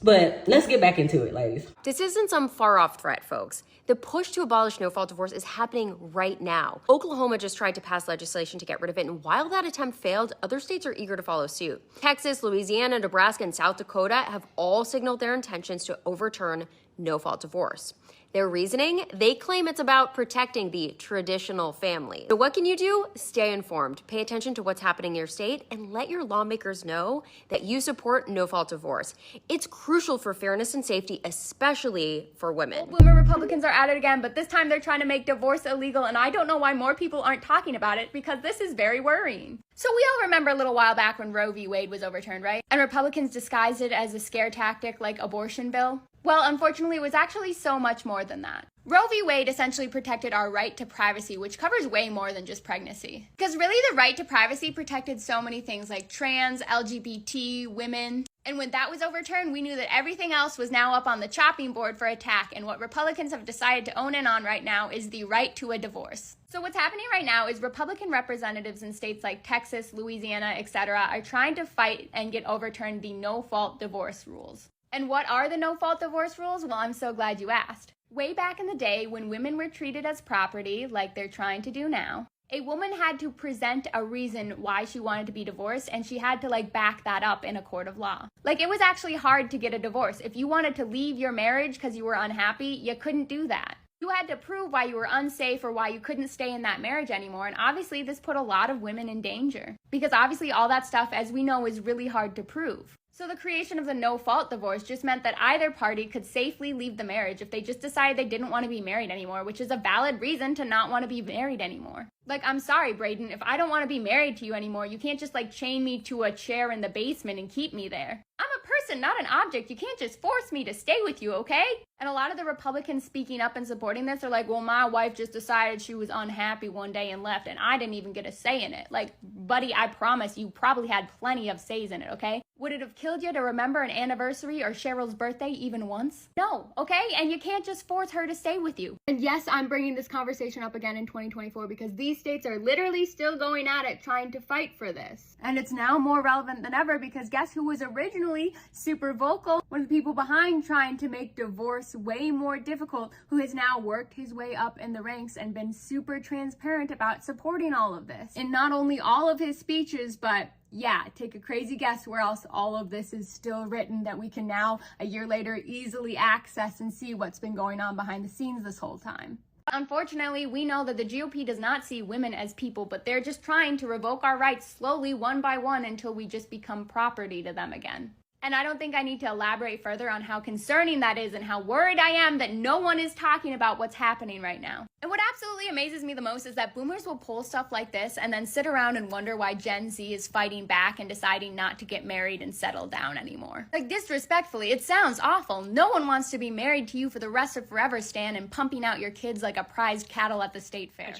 But let's get back into it, ladies. This isn't some far-off threat, folks. The push to abolish no-fault divorce is happening right now. Oklahoma just tried to pass legislation to get rid of it, and while that attempt failed, other states are eager to follow suit. Texas, Louisiana, Nebraska, and South Dakota have all signaled their intentions to overturn no-fault divorce. Their reasoning? They claim it's about protecting the traditional family. So what can you do? Stay informed, pay attention to what's happening in your state, and let your lawmakers know that you support no-fault divorce. It's crucial for fairness and safety, especially for women. Boomer Republicans are at it again, but this time they're trying to make divorce illegal, and I don't know why more people aren't talking about it, because this is very worrying. So we all remember a little while back when Roe v. Wade was overturned, right? And Republicans disguised it as a scare tactic like abortion bill. Well, unfortunately, it was actually so much more than that. Roe v. Wade essentially protected our right to privacy, which covers way more than just pregnancy. Because really, the right to privacy protected so many things like trans, LGBT, women. And when that was overturned, we knew that everything else was now up on the chopping board for attack, and what Republicans have decided to own in on right now is the right to a divorce. So what's happening right now is Republican representatives in states like Texas, Louisiana, etc. are trying to fight and get overturned the no-fault divorce rules. And what are the no-fault divorce rules? Well, I'm so glad you asked. Way back in the day, when women were treated as property, like they're trying to do now, a woman had to present a reason why she wanted to be divorced, and she had to back that up in a court of law. It was actually hard to get a divorce. If you wanted to leave your marriage because you were unhappy, you couldn't do that. You had to prove why you were unsafe or why you couldn't stay in that marriage anymore, and obviously this put a lot of women in danger. Because obviously all that stuff, as we know, is really hard to prove. So the creation of the no-fault divorce just meant that either party could safely leave the marriage if they just decided they didn't want to be married anymore, which is a valid reason to not want to be married anymore. I'm sorry, Braden, if I don't want to be married to you anymore, you can't just chain me to a chair in the basement and keep me there. I'm a person, not an object. You can't just force me to stay with you, okay? And a lot of the Republicans speaking up and supporting this are like, well, my wife just decided she was unhappy one day and left, and I didn't even get a say in it. Buddy, I promise you probably had plenty of says in it, okay? Would it have killed you to remember an anniversary or Cheryl's birthday even once? No, okay? And you can't just force her to stay with you. And yes, I'm bringing this conversation up again in 2024 because these states are literally still going at it trying to fight for this. And it's now more relevant than ever because guess who was originally super vocal? One of the people behind trying to make divorce way more difficult, who has now worked his way up in the ranks and been super transparent about supporting all of this. In not only all of his speeches, but yeah, take a crazy guess where else all of this is still written that we can now, a year later, easily access and see what's been going on behind the scenes this whole time. Unfortunately, we know that the GOP does not see women as people, but they're just trying to revoke our rights slowly, one by one, until we just become property to them again. And I don't think I need to elaborate further on how concerning that is and how worried I am that no one is talking about what's happening right now. And what absolutely amazes me the most is that boomers will pull stuff like this and then sit around and wonder why Gen Z is fighting back and deciding not to get married and settle down anymore. Disrespectfully, it sounds awful. No one wants to be married to you for the rest of forever, Stan, and pumping out your kids like a prized cattle at the state fair.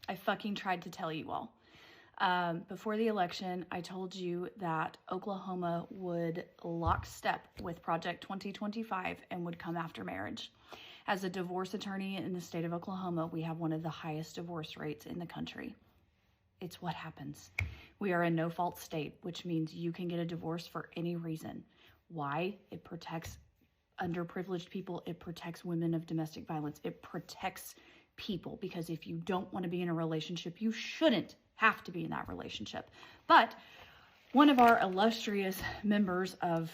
I fucking tried to tell you all. Before the election, I told you that Oklahoma would lockstep with Project 2025 and would come after marriage. As a divorce attorney in the state of Oklahoma, we have one of the highest divorce rates in the country. It's what happens. We are a no-fault state, which means you can get a divorce for any reason. Why? It protects underprivileged people. It protects women of domestic violence. It protects people, because if you don't want to be in a relationship, you shouldn't have to be in that relationship. But one of our illustrious members of,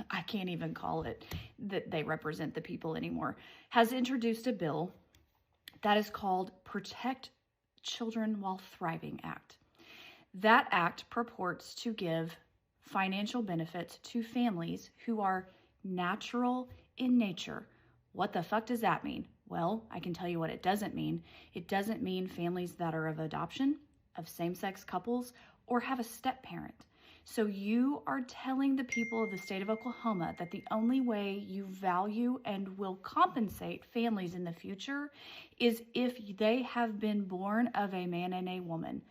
I can't even call it that they represent the people anymore, has introduced a bill that is called Protect Children While Thriving Act. That act purports to give financial benefits to families who are natural in nature. What the fuck does that mean? Well, I can tell you what it doesn't mean. It doesn't mean families that are of adoption, of same-sex couples, or have a step-parent. So you are telling the people of the state of Oklahoma that the only way you value and will compensate families in the future is if they have been born of a man and a woman.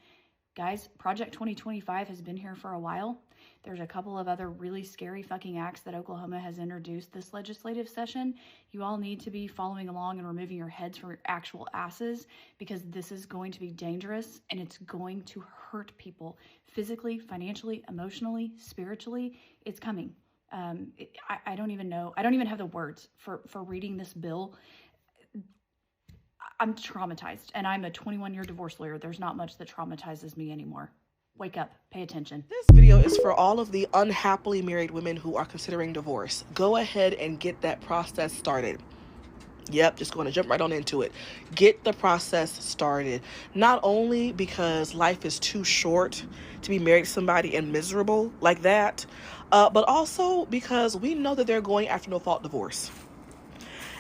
Guys, Project 2025 has been here for a while. There's a couple of other really scary fucking acts that Oklahoma has introduced this legislative session. You all need to be following along and removing your heads from your actual asses, because this is going to be dangerous and it's going to hurt people physically, financially, emotionally, spiritually. It's coming. I don't even know. I don't even have the words for reading this bill. I'm traumatized, and I'm a 21-year divorce lawyer. There's not much that traumatizes me anymore. Wake up, pay attention. This video is for all of the unhappily married women who are considering divorce. Go ahead and get that process started. Yep, just going to jump right on into it. Get the process started. Not only because life is too short to be married to somebody and miserable like that, but also because we know that they're going after no-fault divorce.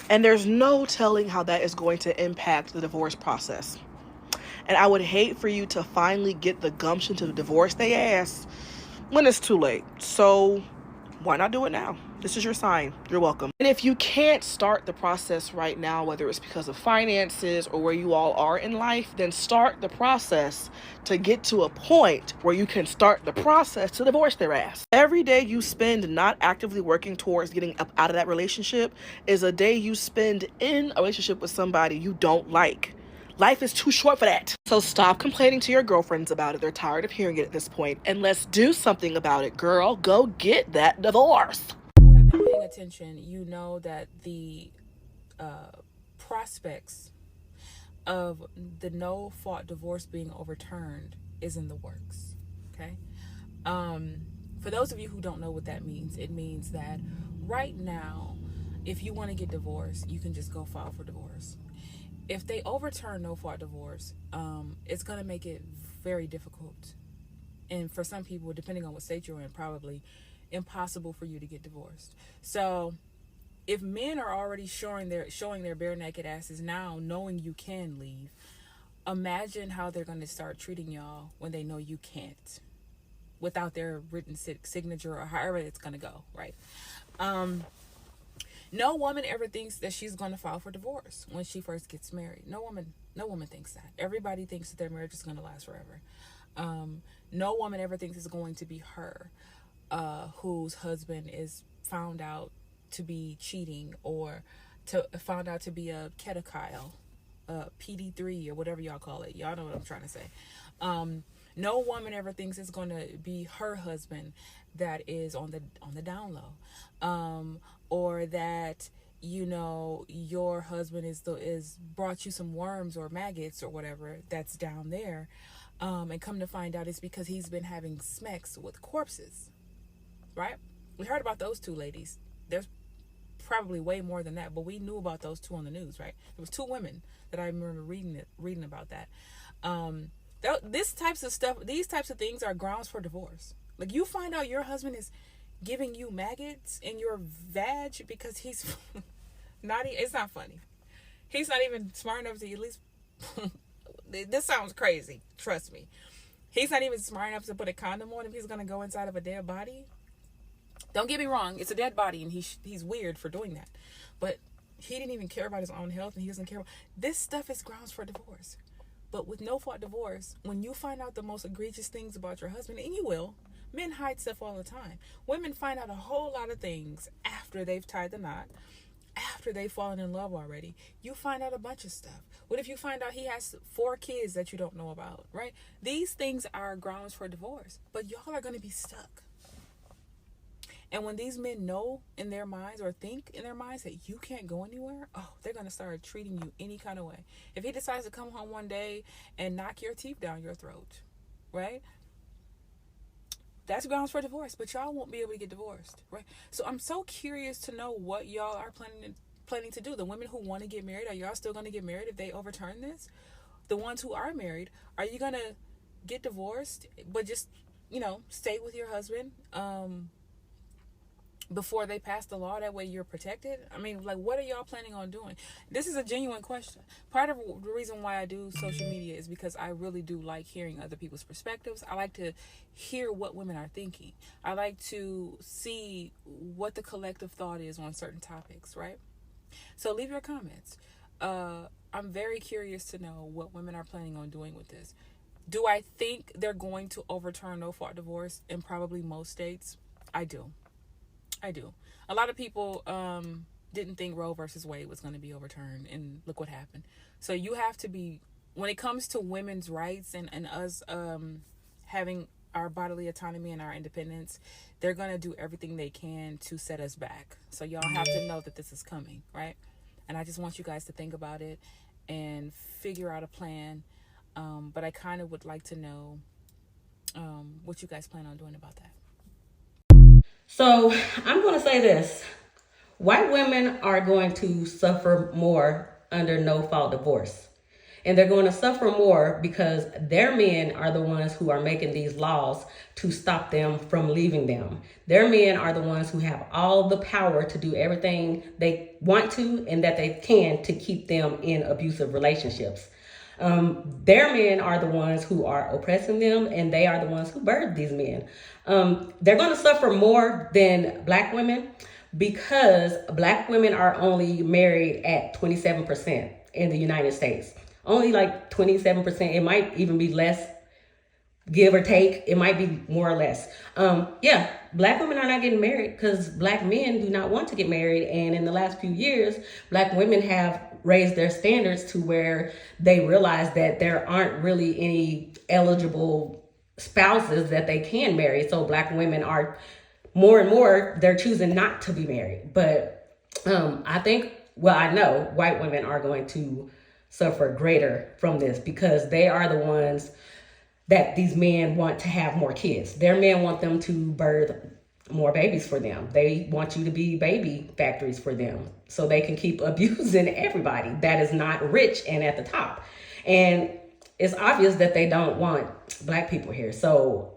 And there's no telling how that is going to impact the divorce process. And I would hate for you to finally get the gumption to divorce their ass when it's too late. So why not do it now? This is your sign. You're welcome. And if you can't start the process right now, whether it's because of finances or where you all are in life, then start the process to get to a point where you can start the process to divorce their ass. Every day you spend not actively working towards getting up out of that relationship is a day you spend in a relationship with somebody you don't like. Life is too short for that. So stop complaining to your girlfriends about it. They're tired of hearing it at this point. And let's do something about it, girl. Go get that divorce. Who have been paying attention, you know that the prospects of the no-fault divorce being overturned is in the works, okay? For those of you who don't know what that means, it means that right now, if you want to get divorced, you can just go file for divorce. If they overturn no-fault divorce, it's going to make it very difficult. And for some people, depending on what state you're in, probably impossible for you to get divorced. So if men are already showing their bare naked asses now, knowing you can leave, imagine how they're going to start treating y'all when they know you can't, without their written signature or however it's going to go, right? No woman ever thinks that she's going to file for divorce when she first gets married. No woman thinks that. Everybody thinks that their marriage is going to last forever. No woman ever thinks it's going to be her whose husband is found out to be cheating, or found out to be a pedophile, PD3 or whatever y'all call it. Y'all know what I'm trying to say. No woman ever thinks it's going to be her husband that is on the down low, or that, you know, your husband is brought you some worms or maggots or whatever that's down there, and come to find out it's because he's been having sex with corpses, right? We heard about those two ladies. There's probably way more than that, but we knew about those two on the news, right? There was two women that I remember reading about that. These types of things are grounds for divorce. Like, you find out your husband is giving you maggots in your vag because he's it's not funny. He's not even smart enough to at least this sounds crazy, trust me. He's not even smart enough to put a condom on if he's going to go inside of a dead body. Don't get me wrong, it's a dead body and he's weird for doing that. But he didn't even care about his own health, and he doesn't care about this stuff. Is grounds for divorce. But with no-fault divorce, when you find out the most egregious things about your husband, and you will, men hide stuff all the time. Women find out a whole lot of things after they've tied the knot, after they've fallen in love already? You find out a bunch of stuff. What if you find out he has 4 kids that you don't know about, right? These things are grounds for divorce, but y'all are going to be stuck. And when these men know in their minds or think in their minds that you can't go anywhere, oh, they're going to start treating you any kind of way. If he decides to come home one day and knock your teeth down your throat, right? That's grounds for divorce, but y'all won't be able to get divorced, right? So I'm so curious to know what y'all are planning to do. The women who want to get married, are y'all still going to get married if they overturn this? The ones who are married, are you going to get divorced, but just, stay with your husband before they pass the law? That way you're protected. I mean, like, what are y'all planning on doing? This is a genuine question. Part of the reason why I do social media is because I really do like hearing other people's perspectives. I like to hear what women are thinking. I like to see what the collective thought is on certain topics, right? So leave your comments. I'm very curious to know what women are planning on doing with this. Do I think they're going to overturn no-fault divorce in probably most states? I do. A lot of people didn't think Roe versus Wade was going to be overturned, and look what happened. So you have to be, when it comes to women's rights and us having our bodily autonomy and our independence, they're going to do everything they can to set us back. So y'all have to know that this is coming, right? And I just want you guys to think about it and figure out a plan. But I kind of would like to know what you guys plan on doing about that. So I'm going to say this. White women are going to suffer more under no-fault divorce. And they're going to suffer more because their men are the ones who are making these laws to stop them from leaving them. Their men are the ones who have all the power to do everything they want to and that they can to keep them in abusive relationships. Their men are the ones who are oppressing them, and they are the ones who birthed these men. They're going to suffer more than black women because black women are only married at 27% in the United States. Only like 27%. It might even be less, give or take. It might be more or less. Black women are not getting married because black men do not want to get married. And in the last few years, black women have raised their standards to where they realize that there aren't really any eligible spouses that they can marry. So black women are more and more, they're choosing not to be married. But I know white women are going to suffer greater from this because they are the ones that these men want to have more kids. Their men want them to birth more babies for them. They want you to be baby factories for them so they can keep abusing everybody that is not rich and at the top. And it's obvious that they don't want black people here. So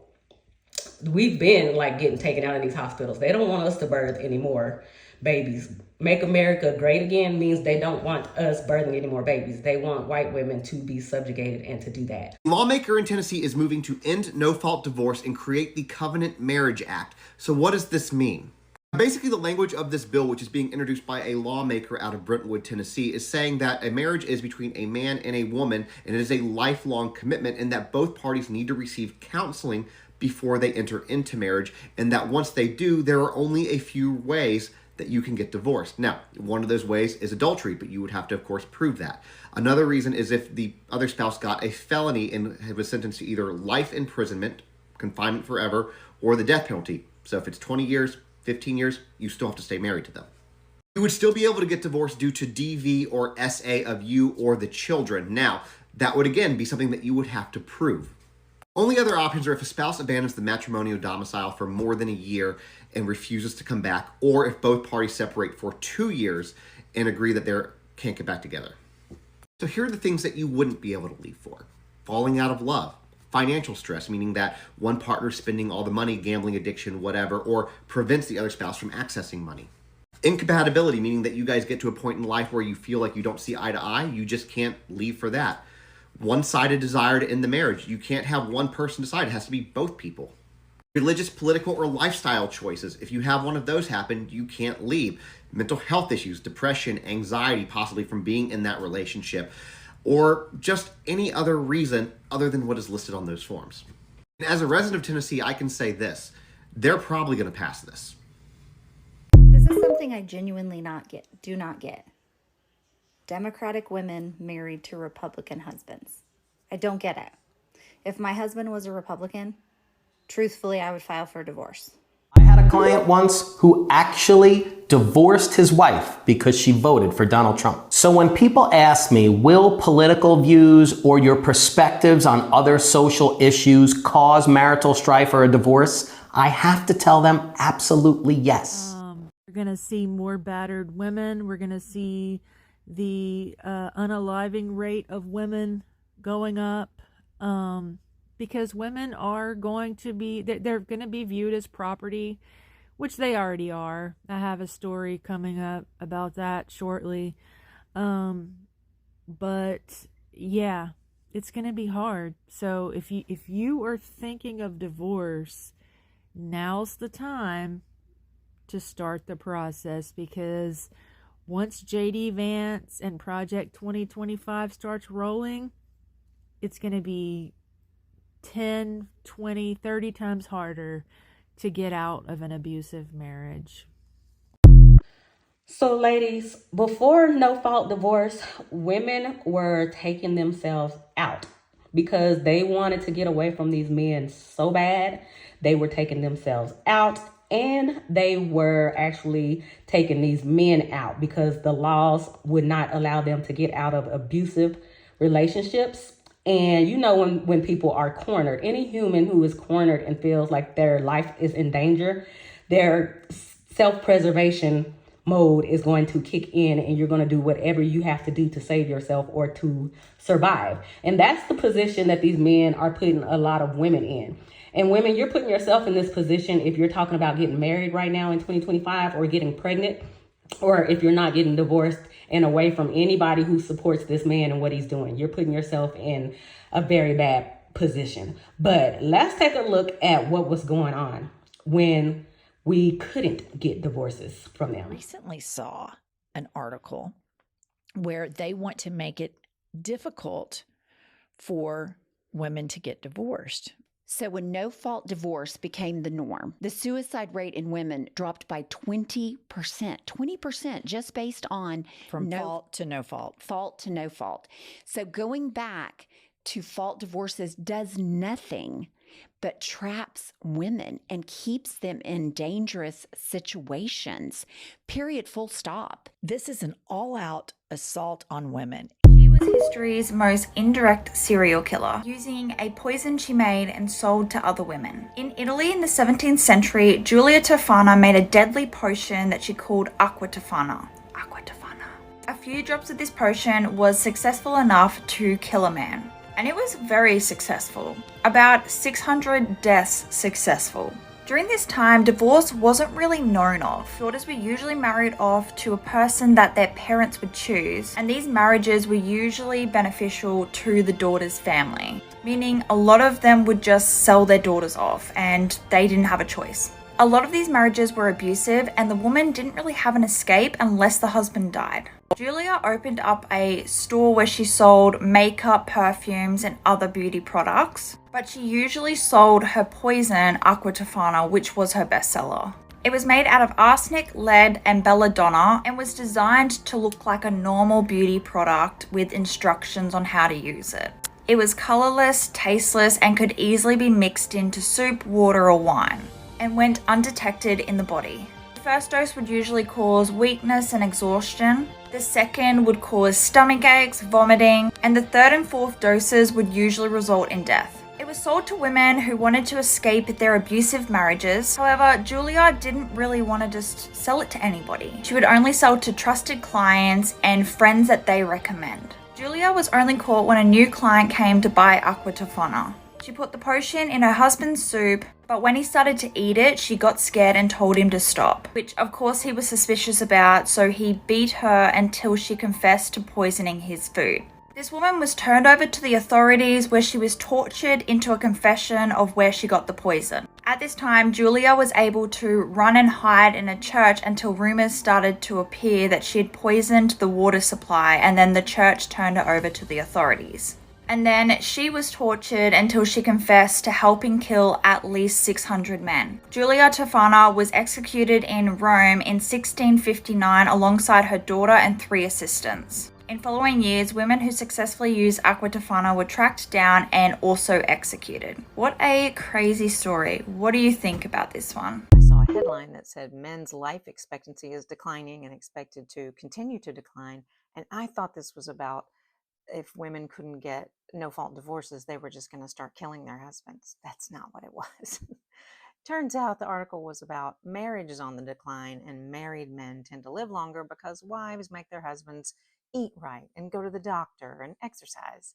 we've been like getting taken out of these hospitals. They don't want us to birth any more babies. Make America great again means they don't want us birthing any more babies. They want white women to be subjugated and to do that. A lawmaker in Tennessee is moving to end no-fault divorce and create the Covenant Marriage Act. So what does this mean? Basically, the language of this bill, which is being introduced by a lawmaker out of Brentwood, Tennessee, is saying that a marriage is between a man and a woman, and it is a lifelong commitment, and that both parties need to receive counseling before they enter into marriage, and that once they do, there are only a few ways that you can get divorced. Now, one of those ways is adultery, but you would have to, of course, prove that. Another reason is if the other spouse got a felony and was sentenced to either life imprisonment, confinement forever, or the death penalty. So if it's 20 years, 15 years, you still have to stay married to them. You would still be able to get divorced due to DV or SA of you or the children. Now, that would again be something that you would have to prove. Only other options are if a spouse abandons the matrimonial domicile for more than a year and refuses to come back, or if both parties separate for 2 years and agree that they can't get back together. So here are the things that you wouldn't be able to leave for. Falling out of love. Financial stress, meaning that one partner is spending all the money, gambling addiction, whatever, or prevents the other spouse from accessing money. Incompatibility, meaning that you guys get to a point in life where you feel like you don't see eye to eye, you just can't leave for that. One-sided desire to end the marriage. You can't have one person decide. It has to be both people. Religious, political, or lifestyle choices. If you have one of those happen, you can't leave. Mental health issues, depression, anxiety, possibly from being in that relationship, or just any other reason other than what is listed on those forms. And as a resident of Tennessee, I can say this. They're probably going to pass this. This This is something I genuinely do not get. Democratic women married to Republican husbands. I don't get it. If my husband was a Republican, truthfully, I would file for divorce. I had a client once who actually divorced his wife because she voted for Donald Trump. So when people ask me, will political views or your perspectives on other social issues cause marital strife or a divorce, I have to tell them absolutely yes. We're going to see more battered women. We're going to see the unaliving rate of women going up. Because women are going to be, they're going to be viewed as property, which they already are. I have a story coming up about that shortly. But yeah, it's going to be hard. So if you are thinking of divorce, now's the time to start the process, because once JD Vance and Project 2025 starts rolling, it's going to be 10, 20, 30 times harder to get out of an abusive marriage. So ladies, before no-fault divorce, women were taking themselves out because they wanted to get away from these men so bad. They were taking themselves out, and they were actually taking these men out because the laws would not allow them to get out of abusive relationships. And you know, when people are cornered, any human who is cornered and feels like their life is in danger, their self-preservation mode is going to kick in, and you're going to do whatever you have to do to save yourself or to survive. And that's the position that these men are putting a lot of women in. And women, you're putting yourself in this position if you're talking about getting married right now in 2025, or getting pregnant, or if you're not getting divorced and away from anybody who supports this man and what he's doing. You're putting yourself in a very bad position. But let's take a look at what was going on when we couldn't get divorces from them. I recently saw an article where they want to make it difficult for women to get divorced. So when no-fault divorce became the norm, the suicide rate in women dropped by 20%. 20% just based on From fault to no fault. Fault to no fault. So going back to fault divorces does nothing but traps women and keeps them in dangerous situations. Period. Full stop. This is an all-out assault on women. She was history's most indirect serial killer, using a poison she made and sold to other women. In Italy in the 17th century, Giulia Tofana made a deadly potion that she called Aqua Tofana. A few drops of this potion was successful enough to kill a man. And it was very successful. About 600 deaths successful. During this time, divorce wasn't really known of. Daughters were usually married off to a person that their parents would choose, and these marriages were usually beneficial to the daughter's family, meaning a lot of them would just sell their daughters off and they didn't have a choice. A lot of these marriages were abusive, and the woman didn't really have an escape unless the husband died. Giulia opened up a store where she sold makeup, perfumes, and other beauty products, but she usually sold her poison, Aqua Tofana, which was her bestseller. It was made out of arsenic, lead, and belladonna, and was designed to look like a normal beauty product with instructions on how to use it. It was colorless, tasteless, and could easily be mixed into soup, water, or wine, and went undetected in the body. The first dose would usually cause weakness and exhaustion. The second would cause stomach aches, vomiting, and the third and fourth doses would usually result in death. It was sold to women who wanted to escape their abusive marriages. However, Giulia didn't really want to just sell it to anybody. She would only sell to trusted clients and friends that they recommend. Giulia was only caught when a new client came to buy Aqua Tofana. She put the potion in her husband's soup, but when he started to eat it, she got scared and told him to stop, which of course he was suspicious about, so he beat her until she confessed to poisoning his food. This woman was turned over to the authorities, where she was tortured into a confession of where she got the poison. At this time, Giulia was able to run and hide in a church until rumors started to appear that she had poisoned the water supply, and then the church turned her over to the authorities. And then she was tortured until she confessed to helping kill at least 600 men. Giulia Tofana was executed in Rome in 1659 alongside her daughter and 3 assistants. In following years, women who successfully used Aqua Tofana were tracked down and also executed. What a crazy story. What do you think about this one? I saw a headline that said men's life expectancy is declining and expected to continue to decline. And I thought this was about if women couldn't get no-fault divorces, they were just going to start killing their husbands. That's not what it was. Turns out the article was about marriage is on the decline and married men tend to live longer because wives make their husbands eat right and go to the doctor and exercise.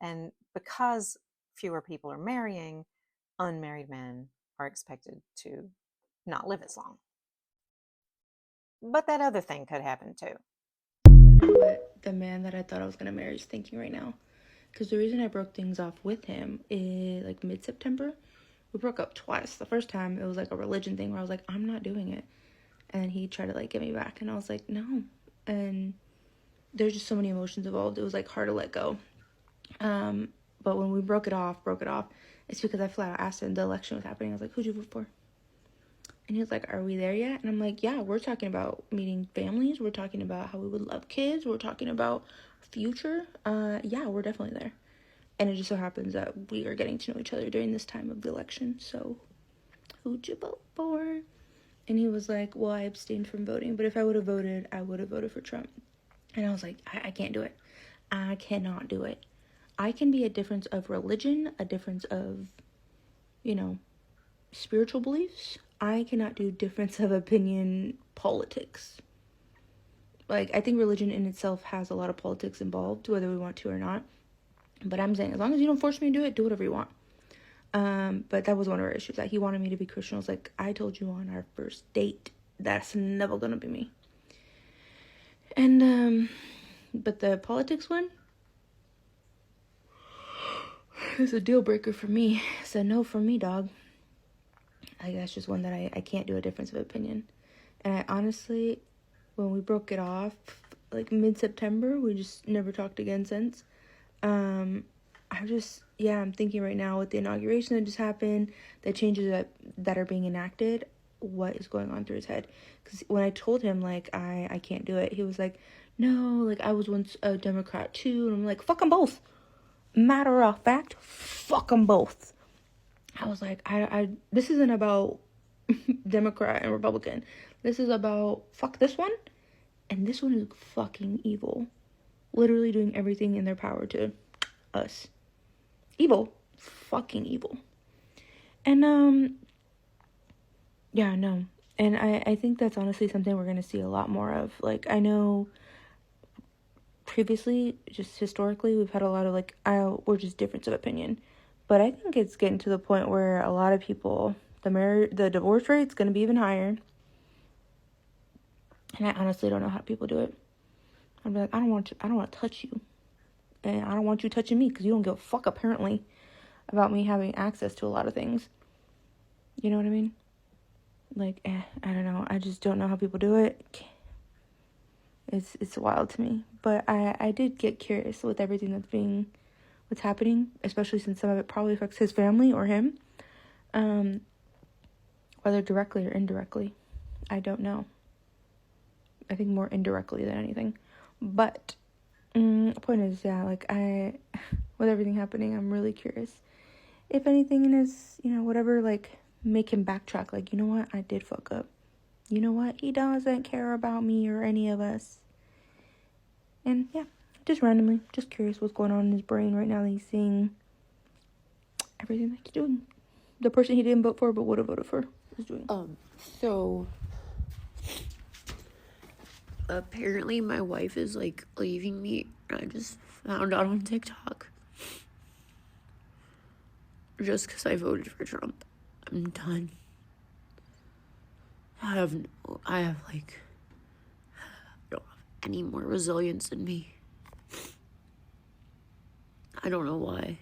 And because fewer people are marrying, unmarried men are expected to not live as long. But that other thing could happen too. I wonder what the man that I thought I was going to marry is thinking right now. Because the reason I broke things off with him is like mid-September. We broke up twice. The first time it was like a religion thing where I was like, I'm not doing it. And he tried to like get me back and I was like, no. And there's just so many emotions involved. It was like hard to let go. But when we broke it off, it's because I flat out asked him, the election was happening. I was like, who'd you vote for? And he was like, are we there yet? And I'm like, yeah, we're talking about meeting families. We're talking about how we would love kids. We're talking about future. Yeah, we're definitely there. And it just so happens that we are getting to know each other during this time of the election. So who'd you vote for? And he was like, well, I abstained from voting. But if I would have voted, I would have voted for Trump. And I was like, I can't do it. I cannot do it. I can be a difference of religion, a difference of, spiritual beliefs. I cannot do difference of opinion politics. Like, I think religion in itself has a lot of politics involved, whether we want to or not. But I'm saying, as long as you don't force me to do it, do whatever you want. But that was one of our issues, that he wanted me to be Christian. I was like, I told you on our first date, that's never gonna be me. And, but the politics one is a deal breaker for me. It's a no for me, dog. Like, that's just one that I can't do a difference of opinion. And I honestly, when we broke it off, like mid-September, we just never talked again since. I'm thinking right now with the inauguration that just happened, the changes that are being enacted, what is going on through his head? Because when I told him, like, I can't do it, he was like, no, like, I was once a Democrat too. And I'm like, fuck them both. Matter of fact, fuck them both. I was like, this isn't about Democrat and Republican. This is about fuck this one. And this one is fucking evil. Literally doing everything in their power to us. Evil. Fucking evil. And, yeah, no. And I think that's honestly something we're going to see a lot more of. Like, I know previously, just historically, we've had a lot of, like, we're just difference of opinion. But I think it's getting to the point where a lot of people, the divorce rate's going to be even higher. And I honestly don't know how people do it. I'm like, I don't want to touch you. And I don't want you touching me because you don't give a fuck, apparently, about me having access to a lot of things. You know what I mean? Like, I don't know. I just don't know how people do it. It's wild to me. But I did get curious with everything what's happening, especially since some of it probably affects his family or him. Whether directly or indirectly. I don't know. I think more indirectly than anything. But the point is, yeah, like, with everything happening, I'm really curious. If anything in his, whatever, like, make him backtrack. Like, you know what? I did fuck up. You know what? He doesn't care about me or any of us. And, yeah, just randomly, just curious what's going on in his brain right now that he's seeing everything that he's doing. The person he didn't vote for but would have voted for is doing. So apparently my wife is, like, leaving me. I just found out on TikTok. Just because I voted for Trump. I'm done. I don't have any more resilience in me. I don't know why.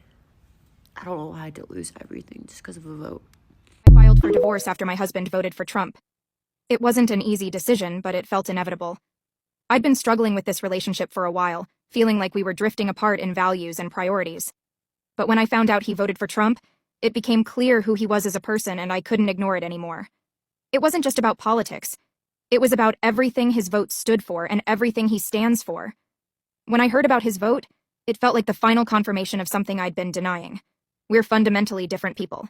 I don't know why I had to lose everything just because of a vote. I filed for divorce after my husband voted for Trump. It wasn't an easy decision, but it felt inevitable. I'd been struggling with this relationship for a while, feeling like we were drifting apart in values and priorities. But when I found out he voted for Trump, it became clear who he was as a person, and I couldn't ignore it anymore. It wasn't just about politics. It was about everything his vote stood for and everything he stands for. When I heard about his vote, it felt like the final confirmation of something I'd been denying. We're fundamentally different people,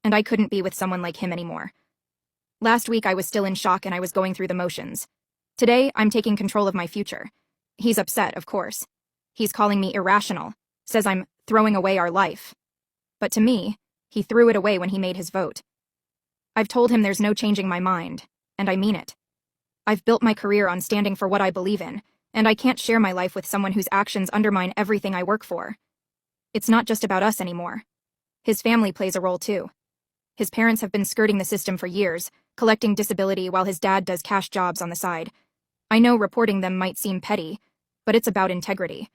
and I couldn't be with someone like him anymore. Last week I was still in shock and I was going through the motions. Today, I'm taking control of my future. He's upset, of course. He's calling me irrational, says I'm throwing away our life. But to me, he threw it away when he made his vote. I've told him there's no changing my mind, and I mean it. I've built my career on standing for what I believe in, and I can't share my life with someone whose actions undermine everything I work for. It's not just about us anymore. His family plays a role too. His parents have been skirting the system for years, collecting disability while his dad does cash jobs on the side. I know reporting them might seem petty, but it's about integrity.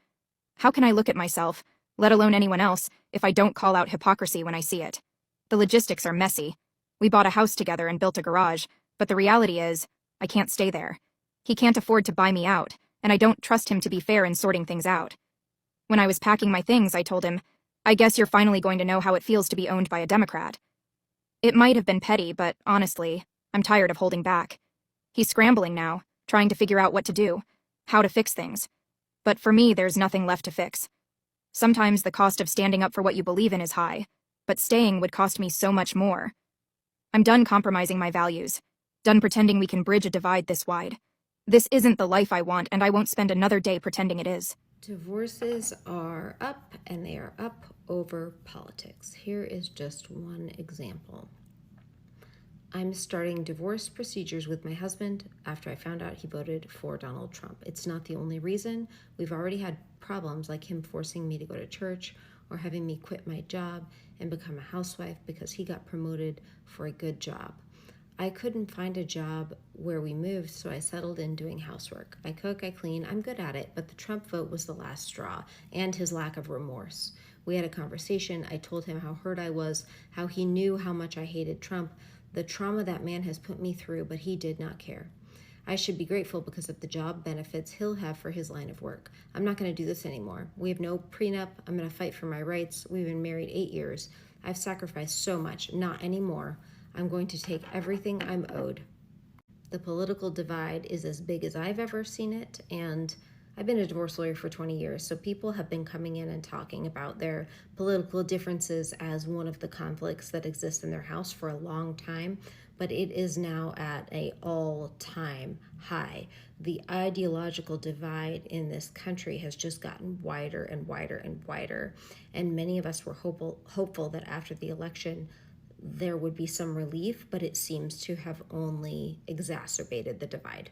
How can I look at myself, let alone anyone else, if I don't call out hypocrisy when I see it? The logistics are messy. We bought a house together and built a garage, but the reality is, I can't stay there. He can't afford to buy me out, and I don't trust him to be fair in sorting things out. When I was packing my things, I told him, I guess you're finally going to know how it feels to be owned by a Democrat. It might have been petty, but honestly, I'm tired of holding back. He's scrambling now, trying to figure out what to do, how to fix things. But for me, there's nothing left to fix. Sometimes the cost of standing up for what you believe in is high, but staying would cost me so much more. I'm done compromising my values, done pretending we can bridge a divide this wide. This isn't the life I want, and I won't spend another day pretending it is. Divorces are up, and they are up over politics. Here is just one example. I'm starting divorce procedures with my husband after I found out he voted for Donald Trump. It's not the only reason. We've already had problems like him forcing me to go to church or having me quit my job and become a housewife because he got promoted for a good job. I couldn't find a job where we moved, so I settled in doing housework. I cook, I clean, I'm good at it, but the Trump vote was the last straw, and his lack of remorse. We had a conversation. I told him how hurt I was, how he knew how much I hated Trump, the trauma that man has put me through, but he did not care. I should be grateful because of the job benefits he'll have for his line of work. I'm not going to do this anymore. We have no prenup. I'm going to fight for my rights. We've been married 8 years. I've sacrificed so much. Not anymore. I'm going to take everything I'm owed. The political divide is as big as I've ever seen it, and I've been a divorce lawyer for 20 years, so people have been coming in and talking about their political differences as one of the conflicts that exist in their house for a long time, but it is now at an all-time high. The ideological divide in this country has just gotten wider and wider and wider, and many of us were hopeful that after the election, there would be some relief, but it seems to have only exacerbated the divide.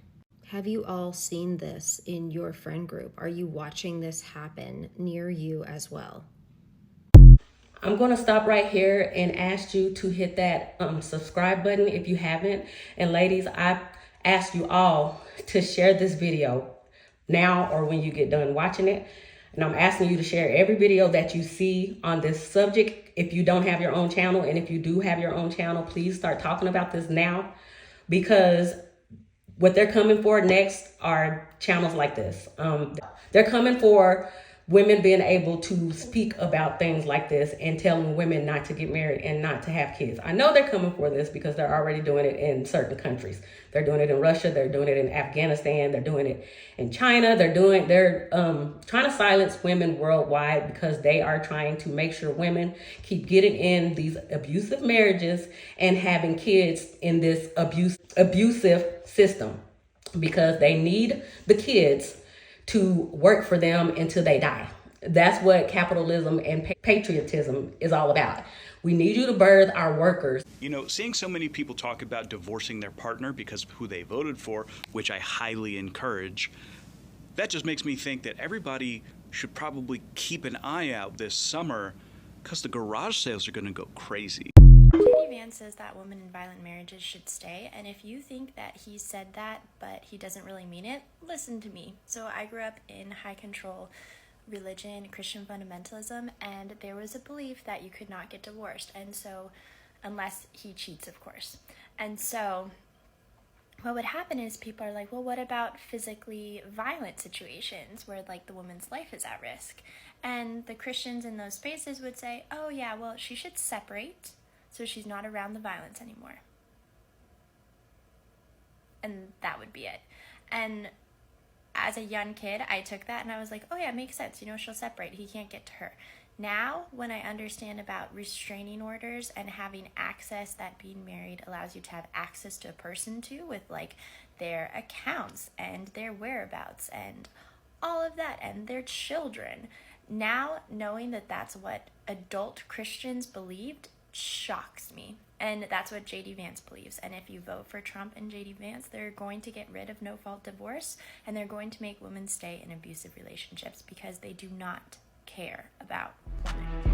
Have you all seen this in your friend group? Are you watching this happen near you as well? I'm going to stop right here and ask you to hit that subscribe button if you haven't. And ladies, I ask you all to share this video now or when you get done watching it. And I'm asking you to share every video that you see on this subject if you don't have your own channel. And if you do have your own channel, please start talking about this now, because what they're coming for next are channels like this. They're coming for women being able to speak about things like this and telling women not to get married and not to have kids. I know they're coming for this because they're already doing it in certain countries. They're doing it in Russia. They're doing it in Afghanistan. They're doing it in China. They're trying to silence women worldwide because they are trying to make sure women keep getting in these abusive marriages and having kids in this abusive system because they need the kids to work for them until they die. That's what capitalism and patriotism is all about. We need you to birth our workers. You know, seeing so many people talk about divorcing their partner because of who they voted for, which I highly encourage, that just makes me think that everybody should probably keep an eye out this summer because the garage sales are going to go crazy. J.D. Vance says that women in violent marriages should stay, and if you think that he said that but he doesn't really mean it, listen to me. So I grew up in high control religion, Christian fundamentalism, and there was a belief that you could not get divorced, and so unless he cheats, of course. And so what would happen is people are like, well, what about physically violent situations where like the woman's life is at risk? And the Christians in those spaces would say, oh yeah, well, she should separate so she's not around the violence anymore. And that would be it. And as a young kid, I took that and I was like, oh yeah, it makes sense. You know, she'll separate. He can't get to her. Now, when I understand about restraining orders and having access, that being married allows you to have access to a person too, with like their accounts and their whereabouts and all of that and their children. Now, knowing that that's what adult Christians believed shocks me. And that's what J.D. Vance believes. And if you vote for Trump and J.D. Vance, they're going to get rid of no-fault divorce, and they're going to make women stay in abusive relationships because they do not care about women.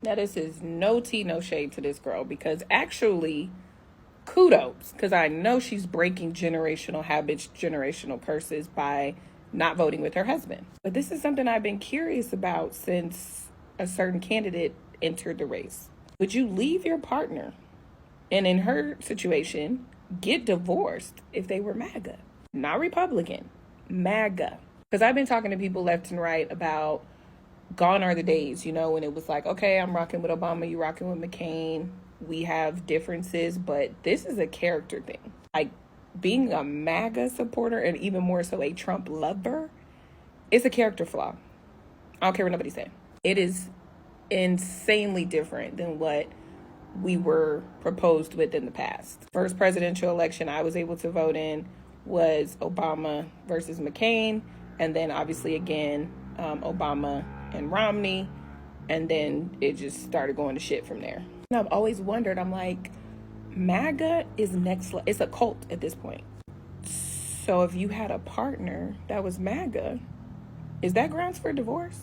Now, this is no tea, no shade to this girl, because actually, kudos, because I know she's breaking generational habits, generational curses by not voting with her husband. But this is something I've been curious about since a certain candidate entered the race. Would you leave your partner, and in her situation, get divorced if they were MAGA? Not Republican, MAGA. Because I've been talking to people left and right about gone are the days, you know, when it was like, okay, I'm rocking with Obama, you rocking with McCain. We have differences, but this is a character thing. Like, being a MAGA supporter and even more so a Trump lover, it's a character flaw. I don't care what nobody's saying. It is insanely different than what we were proposed with in the past. First presidential election I was able to vote in was Obama versus McCain, and then obviously again Obama and Romney, and then it just started going to shit from there. And I've always wondered, I'm like, MAGA is next level. It's a cult at this point. So if you had a partner that was MAGA, is that grounds for divorce?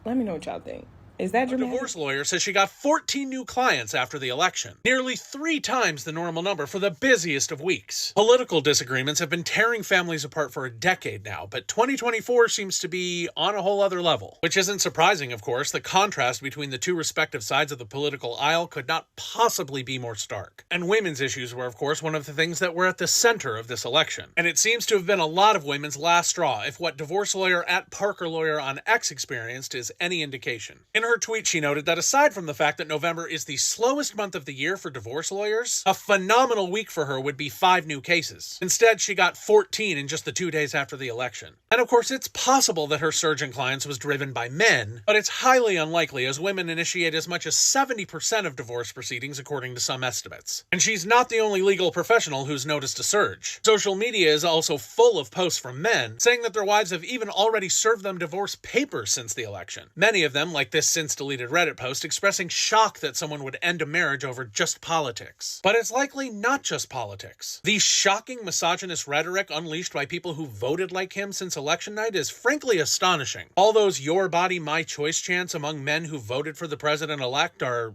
Let me know what y'all think. Is that A dramatic? divorce lawyer says she got 14 new clients after the election, nearly 3 times the normal number for the busiest of weeks. Political disagreements have been tearing families apart for a decade now, but 2024 seems to be on a whole other level. Which isn't surprising, of course. The contrast between the two respective sides of the political aisle could not possibly be more stark. And women's issues were, of course, one of the things that were at the center of this election. And it seems to have been a lot of women's last straw, if what divorce lawyer at Parker Lawyer on X experienced is any indication. In her tweet, she noted that aside from the fact that November is the slowest month of the year for divorce lawyers, a phenomenal week for her would be 5 new cases. Instead, she got 14 in just the 2 days after the election. And of course, it's possible that her surge in clients was driven by men, but it's highly unlikely as women initiate as much as 70% of divorce proceedings according to some estimates. And she's not the only legal professional who's noticed a surge. Social media is also full of posts from men saying that their wives have even already served them divorce papers since the election. Many of them, like this since deleted Reddit post, expressing shock that someone would end a marriage over just politics. But it's likely not just politics. The shocking misogynist rhetoric unleashed by people who voted like him since election night is frankly astonishing. All those your body, my choice chants among men who voted for the president-elect are...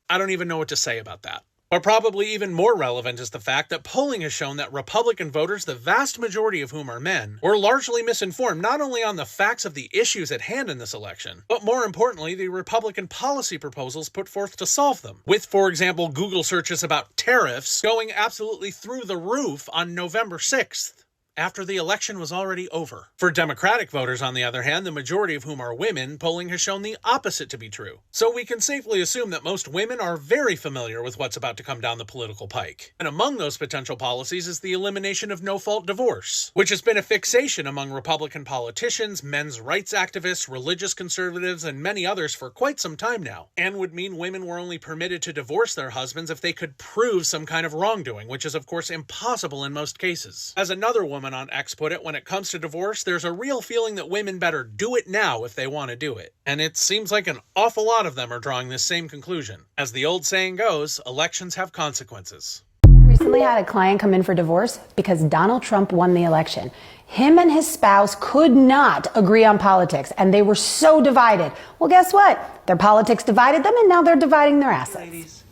I don't even know what to say about that. But probably even more relevant is the fact that polling has shown that Republican voters, the vast majority of whom are men, were largely misinformed not only on the facts of the issues at hand in this election, but more importantly, the Republican policy proposals put forth to solve them. With, for example, Google searches about tariffs going absolutely through the roof on November 6th. After the election was already over. For Democratic voters, on the other hand, the majority of whom are women, polling has shown the opposite to be true. So we can safely assume that most women are very familiar with what's about to come down the political pike. And among those potential policies is the elimination of no-fault divorce, which has been a fixation among Republican politicians, men's rights activists, religious conservatives, and many others for quite some time now, and would mean women were only permitted to divorce their husbands if they could prove some kind of wrongdoing, which is of course impossible in most cases. As another woman on X put it, when it comes to divorce, there's a real feeling that women better do it now if they want to do it. And it seems like an awful lot of them are drawing this same conclusion. As the old saying goes, elections have consequences. Recently had a client come in for divorce because Donald Trump won the election. Him and his spouse could not agree on politics, and they were so divided. Well, guess what? Their politics divided them, and now they're dividing their assets. Ladies,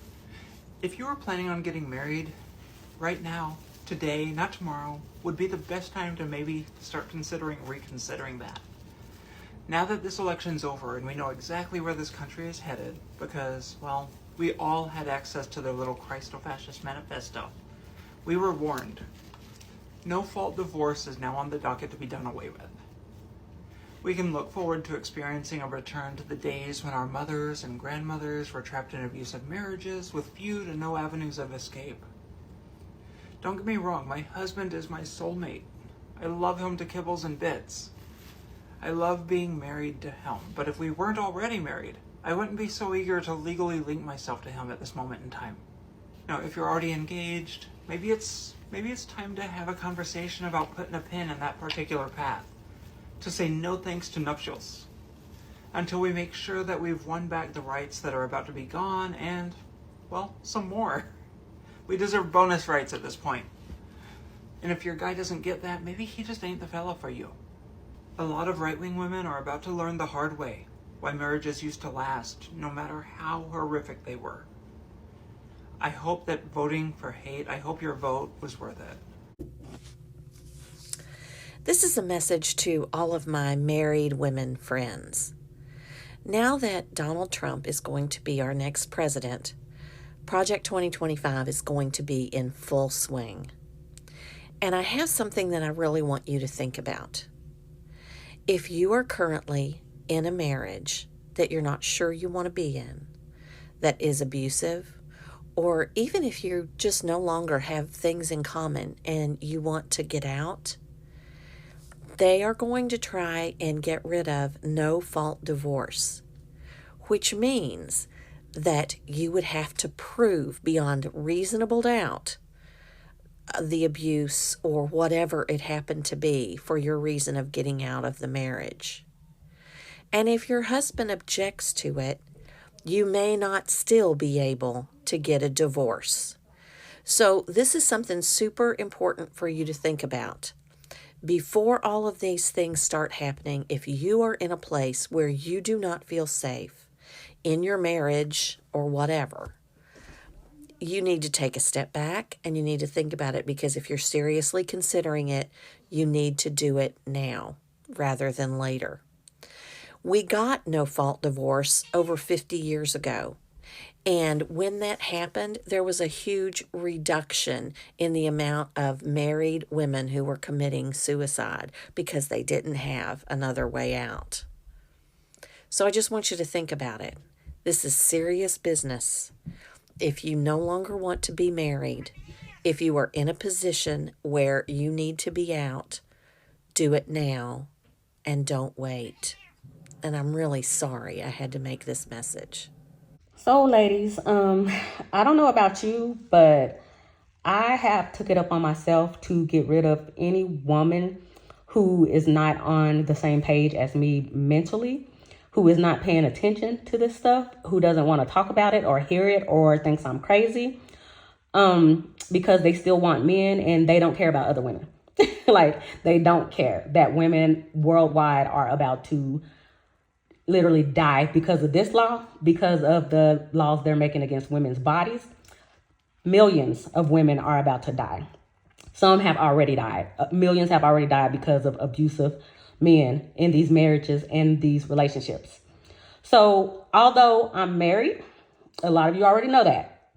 if you were planning on getting married right now, today, not tomorrow, would be the best time to maybe start reconsidering that. Now that this election's over and we know exactly where this country is headed, because, well, we all had access to their little Christo-fascist manifesto, we were warned. No-fault divorce is now on the docket to be done away with. We can look forward to experiencing a return to the days when our mothers and grandmothers were trapped in abusive marriages with few to no avenues of escape. Don't get me wrong, my husband is my soulmate. I love him to kibbles and bits. I love being married to him, but if we weren't already married, I wouldn't be so eager to legally link myself to him at this moment in time. Now, if you're already engaged, maybe it's time to have a conversation about putting a pin in that particular path, to say no thanks to nuptials, until we make sure that we've won back the rights that are about to be gone and, well, some more. We deserve bonus rights at this point. And if your guy doesn't get that, maybe he just ain't the fella for you. A lot of right-wing women are about to learn the hard way why marriages used to last, no matter how horrific they were. I hope that voting for hate, I hope your vote was worth it. This is a message to all of my married women friends. Now that Donald Trump is going to be our next president, Project 2025 is going to be in full swing. And I have something that I really want you to think about. If you are currently in a marriage that you're not sure you want to be in, that is abusive, or even if you just no longer have things in common and you want to get out, they are going to try and get rid of no-fault divorce, which means that you would have to prove beyond reasonable doubt the abuse or whatever it happened to be for your reason of getting out of the marriage. And if your husband objects to it, you may not still be able to get a divorce. So this is something super important for you to think about. Before all of these things start happening, if you are in a place where you do not feel safe in your marriage or whatever, you need to take a step back and you need to think about it, because if you're seriously considering it, you need to do it now rather than later. We got no-fault divorce over 50 years ago. And when that happened, there was a huge reduction in the amount of married women who were committing suicide because they didn't have another way out. So I just want you to think about it. This is serious business. If you no longer want to be married, if you are in a position where you need to be out, do it now and don't wait. And I'm really sorry I had to make this message. So ladies, I don't know about you, but I have took it up on myself to get rid of any woman who is not on the same page as me mentally, who is not paying attention to this stuff, who doesn't want to talk about it or hear it or thinks I'm crazy, because they still want men and they don't care about other women. Like, they don't care that women worldwide are about to literally die because of this law, because of the laws they're making against women's bodies. Millions of women are about to die. Some have already died. Millions have already died because of abusive men in these marriages and these relationships. So although I'm married, a lot of you already know that,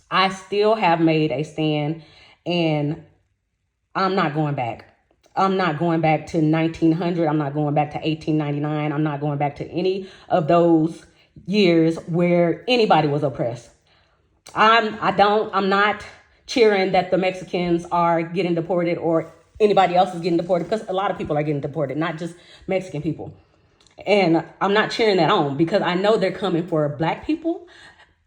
I still have made a stand, and I'm not going back. I'm not going back to 1900. I'm not going back to 1899. I'm not going back to any of those years where anybody was oppressed. I'm not cheering that the Mexicans are getting deported or anybody else is getting deported, because a lot of people are getting deported, not just Mexican people. And I'm not cheering that on, because I know they're coming for Black people,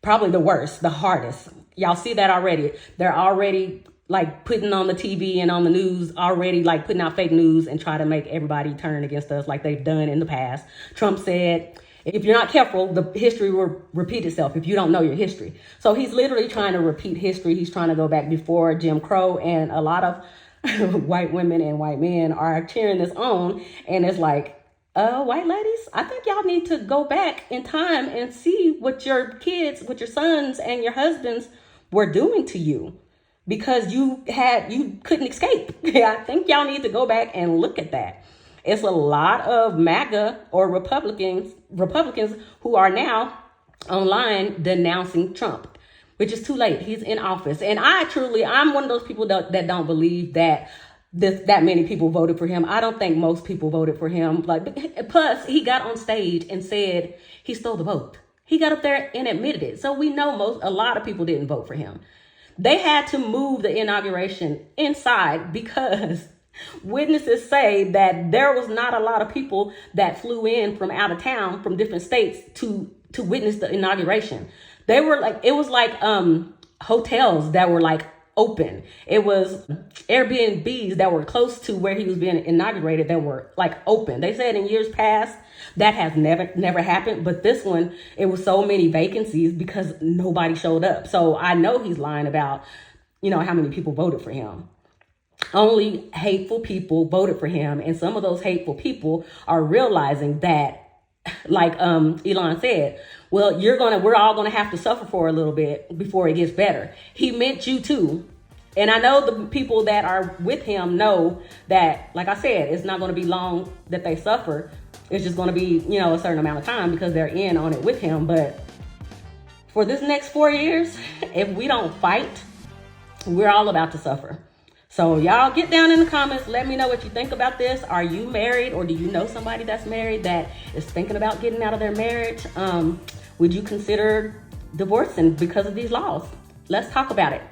probably the worst, the hardest. Y'all see that already. They're already like putting on the TV and on the news, already like putting out fake news and try to make everybody turn against us like they've done in the past. Trump said, if you're not careful, the history will repeat itself if you don't know your history. So he's literally trying to repeat history. He's trying to go back before Jim Crow, and a lot of white women and white men are cheering this on. And it's like, white ladies, I think y'all need to go back in time and see what your kids, what your sons and your husbands were doing to you, because you couldn't escape. I think y'all need to go back and look at that. it's a lot of MAGA or Republicans who are now online denouncing Trump, which is too late. He's in office. And I'm one of those people that don't believe that that many people voted for him. I don't think most people voted for him. Plus, he got on stage and said he stole the vote. He got up there and admitted it. So we know a lot of people didn't vote for him. They had to move the inauguration inside because witnesses say that there was not a lot of people that flew in from out of town, from different states to witness the inauguration. It was like hotels that were like open. It was Airbnbs that were close to where he was being inaugurated that were like open. They said in years past that has never happened, but this one, it was so many vacancies because nobody showed up. So I know he's lying about, how many people voted for him. Only hateful people voted for him, and some of those hateful people are realizing that, like Elon said, well, we're all gonna have to suffer for a little bit before it gets better. He meant you too. And I know the people that are with him know that, like I said, it's not gonna be long that they suffer. It's just gonna be, a certain amount of time because they're in on it with him. But for this next 4 years, if we don't fight, we're all about to suffer. So y'all get down in the comments. Let me know what you think about this. Are you married, or do you know somebody that's married that is thinking about getting out of their marriage? Would you consider divorcing because of these laws? Let's talk about it.